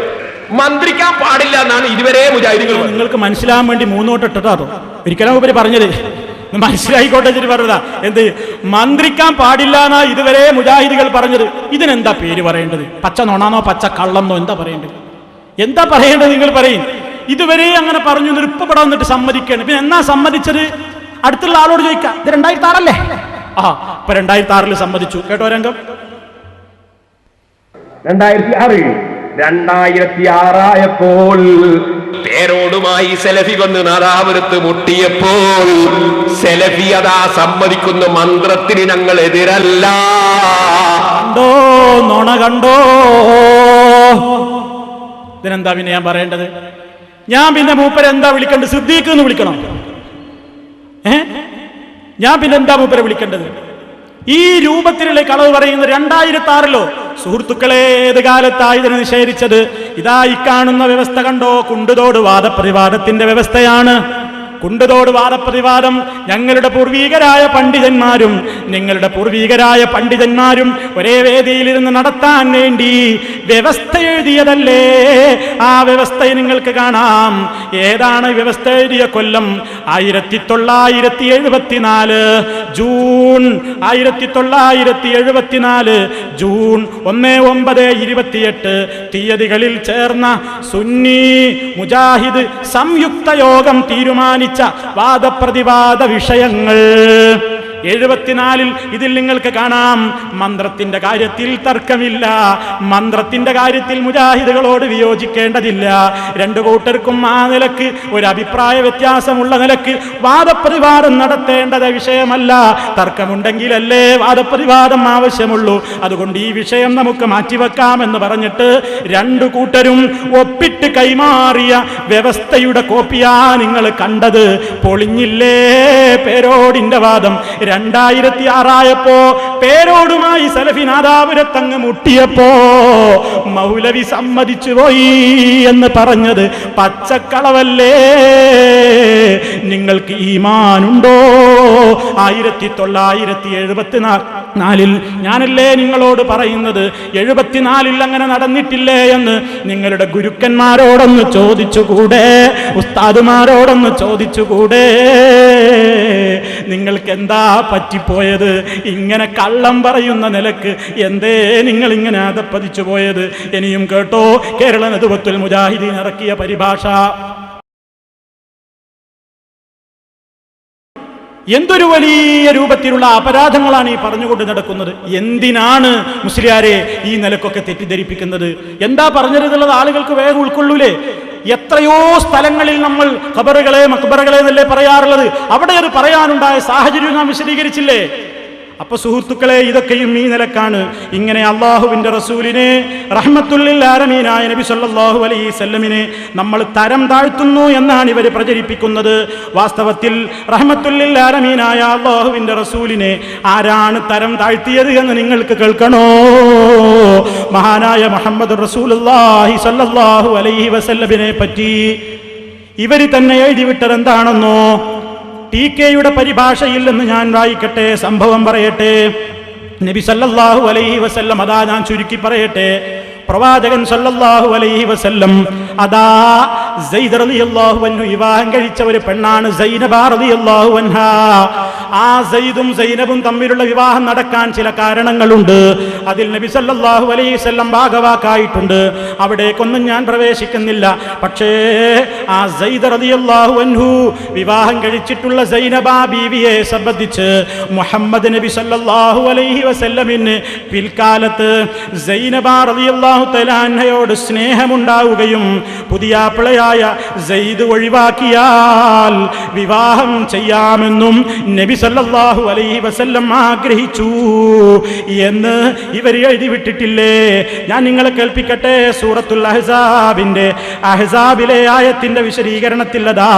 മന്ത്രിക്കാൻ പാടില്ല എന്നാണ് ഇതുവരെ മുജാഹിദുകൾ പറഞ്ഞത്. നിങ്ങൾക്ക് മനസ്സിലാൻ വേണ്ടി മൂന്നോട്ട് ഇട്ടതാ ഒരിക്കലും ഉപരി പറഞ്ഞത്. മനസ്സിലായിക്കോട്ടെ പറഞ്ഞതാ. എന്ത് മന്ത്രിക്കാൻ പാടില്ല എന്നാ ഇതുവരെ മുജാഹിദുകൾ പറഞ്ഞത്? ഇതിനെന്താ പേര് പറയേണ്ടത്? പച്ച നോണാന്നോ പച്ച കള്ളന്നോ? എന്താ പറയേണ്ടത്? എന്താ പറയേണ്ടത് നിങ്ങൾ പറയും? ഇതുവരെ അങ്ങനെ പറഞ്ഞു നിർപ്പപ്പെടാൻ വന്നിട്ട് സമ്മതിക്കണം. പിന്നെ എന്നാ സമ്മതിച്ചത്? അടുത്തുള്ള ആളോട് ചോദിക്കാം. ഇത് 2006 അല്ലേ? ഇപ്പൊ 2006 സമ്മതിച്ചു. കേട്ടോ രംഗം? 2006 ആയപ്പോൾ പേരോടുമായി സെലഫി വന്ന് നാദാപുരത്ത് മുട്ടിയപ്പോൾ സെലഫി അതാ സമ്മതിക്കുന്ന മന്ത്രത്തിന് ഞങ്ങൾ എതിരല്ല. കണ്ടോ നോണ കണ്ടോ? ഇതിനെന്താ പിന്നെ ഞാൻ പറയേണ്ടത്? ഞാൻ പിന്നെ മൂപ്പരെ എന്താ വിളിക്കേണ്ടത്? സിദ്ദീഖ് എന്ന് വിളിക്കണം? ഞാൻ പിന്നെ എന്താ മൂപ്പരെ വിളിക്കേണ്ടത്? ഈ രൂപത്തിലുള്ള കളവ് പറയുന്നത് 2006 സുഹൃത്തുക്കളെ, ഏത് കാലത്തായി ഇതിനെ നിഷേധിച്ചത്? ഇതാ ഈ കാണുന്ന വ്യവസ്ഥ കണ്ടോ? കുണ്ടുതോട് വാദപ്രതിവാദത്തിന്റെ വ്യവസ്ഥയാണ്. കുണ്ടുതോട് വാദപ്രതിവാദം ഞങ്ങളുടെ പൂർവീകരായ പണ്ഡിതന്മാരും നിങ്ങളുടെ പൂർവീകരായ പണ്ഡിതന്മാരും ഒരേ വേദിയിലിരുന്ന് നടത്താൻ വേണ്ടി വ്യവസ്ഥ എഴുതിയതല്ലേ? ആ വ്യവസ്ഥയെ നിങ്ങൾക്ക് കാണാം. ഏതാണ് വ്യവസ്ഥ എഴുതിയ കൊല്ലം? 1974 ജൂൺ 1974 ജൂൺ 1, 9, 28 തീയതികളിൽ ചേർന്ന സുന്നി മുജാഹിദ് സംയുക്ത യോഗം തീരുമാനിച്ച വാദപ്രതിവാദ വിഷയങ്ങൾ 74 ഇതിൽ നിങ്ങൾക്ക് കാണാം. മന്ത്രത്തിന്റെ കാര്യത്തിൽ തർക്കമില്ല, മന്ത്രത്തിന്റെ കാര്യത്തിൽ മുജാഹിദുകളോട് വിയോജിക്കേണ്ടതില്ല. രണ്ടു കൂട്ടർക്കും ആ നിലക്ക് ഒരു അഭിപ്രായ വ്യത്യാസമുള്ള നിലക്ക് വാദപ്രതിവാദം നടത്തേണ്ടത് വിഷയമല്ല. തർക്കമുണ്ടെങ്കിലല്ലേ വാദപ്രതിവാദം ആവശ്യമുള്ളൂ. അതുകൊണ്ട് ഈ വിഷയം നമുക്ക് മാറ്റിവെക്കാമെന്ന് പറഞ്ഞിട്ട് രണ്ടു കൂട്ടരും ഒപ്പിട്ട് കൈമാറിയ വ്യവസ്ഥയുടെ കോപ്പിയാ നിങ്ങൾ കണ്ടത്. പൊളിഞ്ഞില്ലേ പേരോടിന്റെ വാദം? 2006 ആയപ്പോ പേരോടുമായി സലഫി നാദാപുരത്തങ്ങ് മുട്ടിയപ്പോ മൗലവി സമ്മതിച്ചു പോയി എന്ന് പറഞ്ഞത് പച്ചക്കളവല്ലേ? നിങ്ങൾക്ക് ഈമാനുണ്ടോ? 1974 ഞാനല്ലേ നിങ്ങളോട് പറയുന്നത് 74 അങ്ങനെ നടന്നിട്ടില്ലേ എന്ന് നിങ്ങളുടെ ഗുരുക്കന്മാരോടൊന്ന് ചോദിച്ചുകൂടെ? ഉസ്താദുമാരോടൊന്ന് ചോദിച്ചുകൂടെ? നിങ്ങൾക്ക് എന്താ പറ്റിപ്പോയത്? ഇങ്ങനെ കള്ളം പറയുന്ന നിലക്ക് എന്തേ നിങ്ങൾ ഇങ്ങനെ അധപ്പതിച്ചു പോയത്? ഇനിയും കേട്ടോ, കേരള നദുവത്തുൽ മുജാഹിദീൻ ഇറക്കിയ പരിഭാഷ. എന്തൊരു വലിയ രൂപത്തിലുള്ള അപരാധങ്ങളാണ് ഈ പറഞ്ഞുകൊണ്ട് നടക്കുന്നത്. എന്തിനാണ് മുസ്ലിയാരെ ഈ നിലക്കൊക്കെ തെറ്റിദ്ധരിപ്പിക്കുന്നത്? എന്താ പറഞ്ഞിരുന്നുള്ളത് ആളുകൾക്ക് വേഗം ഉൾക്കൊള്ളൂലേ? എത്രയോ സ്ഥലങ്ങളിൽ നമ്മൾ ഖബറുകളെ മക്ബറകളെ എന്നല്ലേ പറയാറുള്ളത്. അവിടെ അത് പറയാനുണ്ടായ സാഹചര്യം നാം വിശദീകരിച്ചില്ലേ? അപ്പൊ സുഹൃത്തുക്കളെ, ഇതൊക്കെയും ഈ നിലക്കാണ്. ഇങ്ങനെ അള്ളാഹുവിന്റെ റസൂലിനെ, റഹ്മത്തുല്ലിൽ ആലമീനായ നബി സല്ലല്ലാഹു അലൈഹി വസല്ലമിനെ നമ്മൾ തരം താഴ്ത്തുന്നു എന്നാണ് ഇവർ പ്രചരിപ്പിക്കുന്നത്. വാസ്തവത്തിൽ റഹ്മത്തുല്ലിൽ ആലമീനായ അള്ളാഹുവിന്റെ റസൂലിനെ ആരാണ് തരം താഴ്ത്തിയത് എന്ന് നിങ്ങൾക്ക് കേൾക്കണോ? മഹാനായ മുഹമ്മദ് റസൂലുള്ളാഹി സല്ലല്ലാഹു അലൈഹി വസല്ലമിനെ പറ്റി ഇവര് തന്നെ എഴുതിവിട്ടത് എന്താണെന്നോ? ടി.കെ.യുടെ പരിഭാഷയിൽ നിന്ന് ഞാൻ വായിക്കട്ടെ, സംഭവം പറയട്ടെ. നബി സല്ലല്ലാഹു അലൈഹി വസല്ലം, അതാ ഞാൻ ചുരുക്കി പറയട്ടെ, പ്രവാചകൻ സല്ലല്ലാഹു അലൈഹി വസല്ലം അതാ സയ്യിദ് റളിയല്ലാഹു അൻഹു വിവാഹം കഴിച്ച ഒരു പെണ്ണാണ് സൈനബ റളിയല്ലാഹു അൻഹാ. ആ സയ്യിദും സൈനബും തമ്മിലുള്ള വിവാഹം നടക്കാൻ ചില കാരണങ്ങളുണ്ട്. അതിൽ നബി സല്ലല്ലാഹു അലൈഹി വസല്ലം ഭാഗവാക്കായിട്ടുണ്ട്. അവിടേക്കൊന്നും ഞാൻ പ്രവേശിക്കുന്നില്ല. പക്ഷേ ആ സയ്യിദ് റളിയല്ലാഹു അൻഹു വിവാഹം കഴിച്ചിട്ടുള്ള സൈനബ ബീവിയെ സംബന്ധിച്ച് മുഹമ്മദ് നബി സല്ലല്ലാഹു അലൈഹി വസല്ലമിന് പിൽക്കാലത്ത് സൈനബ റളിയല്ലാഹു തആല അൻഹയോട് സ്നേഹമുണ്ടാവുകയും പുതിയാപ്പിളയായ സയ്യിദ് ഒഴിവാക്കിയാൽ വിവാഹം ചെയ്യാമെന്നും നബി സല്ലല്ലാഹു അലൈഹി വസല്ലം ആഗ്രഹിച്ചു എന്ന് ഇവർ എഴുതി വിട്ടിട്ടില്ലേ? ഞാൻ നിങ്ങളെ കേൾപ്പിക്കട്ടെ. സൂറത്തുൽ അഹ്സാബിലെ ആയത്തിന്റെ വിശദീകരണത്തിൽ അതാ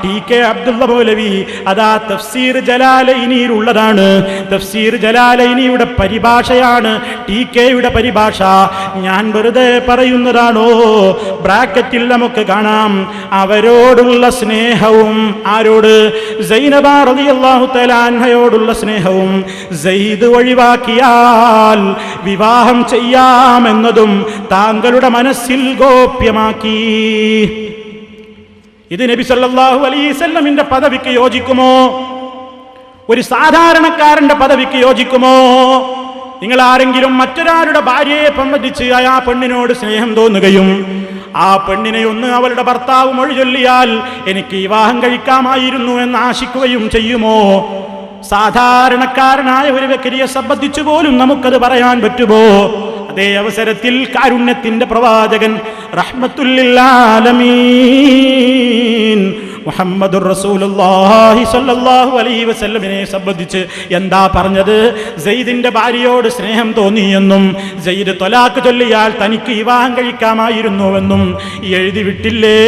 ടി.കെ. അബ്ദുള്ള മൗലവി അതാ തഫ്സീർ ജലാലൈനിയിലുള്ളതാണ്. തഫ്സീർ ജലാലൈനിയുടെ പരിഭാഷയാണ് ടി.കെ.യുടെ പരിഭാഷ. ഞാൻ വെറുതെ പറയുന്നതാണോ? ബ്രാക്കറ്റിൽ നമുക്ക് കാണാം അവരോടുള്ള സ്നേഹവും. ആരോട്? സൈനബ റളിയല്ലാഹു തആല അൻഹയോടുള്ള സ്നേഹവും സയ്യിദ് ഒഴിവാക്കിയാൽ വിവാഹം ചെയ്യാമെന്നതും താങ്കളുടെ മനസ്സിൽ ഗോപ്യമാക്കി. ഇത് നബി സല്ലല്ലാഹു അലൈഹി വസല്ലമിന്റെ പദവിക്ക് യോജിക്കുമോ? ഒരു സാധാരണക്കാരന്റെ പദവിക്ക് യോജിക്കുമോ? നിങ്ങൾ ആരെങ്കിലും മറ്റൊരാളുടെ ഭാര്യയെ സംബന്ധിച്ച് ആ പെണ്ണിനോട് സ്നേഹം തോന്നുകയും ആ പെണ്ണിനെ ഒന്ന് അവളുടെ ഭർത്താവ് മൊഴി ചൊല്ലിയാൽ എനിക്ക് വിവാഹം കഴിക്കാമായിരുന്നു എന്ന് ആശിക്കുകയും ചെയ്യുമോ? സാധാരണക്കാരനായ ഒരു വ്യക്തിയെ സംബന്ധിച്ചു പോലും നമുക്കത് പറയാൻ പറ്റുമോ? അതേ അവസരത്തിൽ കാരുണ്യത്തിന്റെ പ്രവാചകൻ റഹ്മത്തുല്ലിൽ ആലമീൻ മുഹമ്മദുർ റസൂലുള്ളാഹി സ്വല്ലല്ലാഹു അലൈഹി വസല്ലമിനെ സംബന്ധിച്ച് എന്താ പറഞ്ഞത്? സയ്യിദിന്റെ ഭാര്യയോട് സ്നേഹം തോന്നിയെന്നും സയ്യിദ് ത്വലാഖ് ചൊല്ലിയാൽ തനിക്ക് വിവാഹം കഴിക്കാമായിരുന്നുവെന്നും എഴുതി വിട്ടില്ലേ?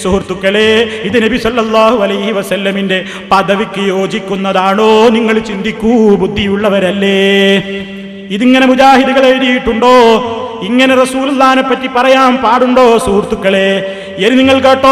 സുഹൃത്തുക്കളെ, ഇത് നബി സല്ലല്ലാഹു അലൈഹി വസല്ലമിന്റെ പദവിക്ക് യോജിക്കുന്നതാണോ? നിങ്ങൾ ചിന്തിക്കൂ, ബുദ്ധിയുള്ളവരല്ലേ? ഇതിങ്ങനെ മുജാഹിദുകൾ എഴുതിയിട്ടുണ്ടോ? ഇങ്ങനെ റസൂലുള്ളാഹിനെ പറ്റി പറയാൻ പാടുണ്ടോ? സുഹൃത്തുക്കളെ, ഇനി നിങ്ങൾ കേട്ടോ.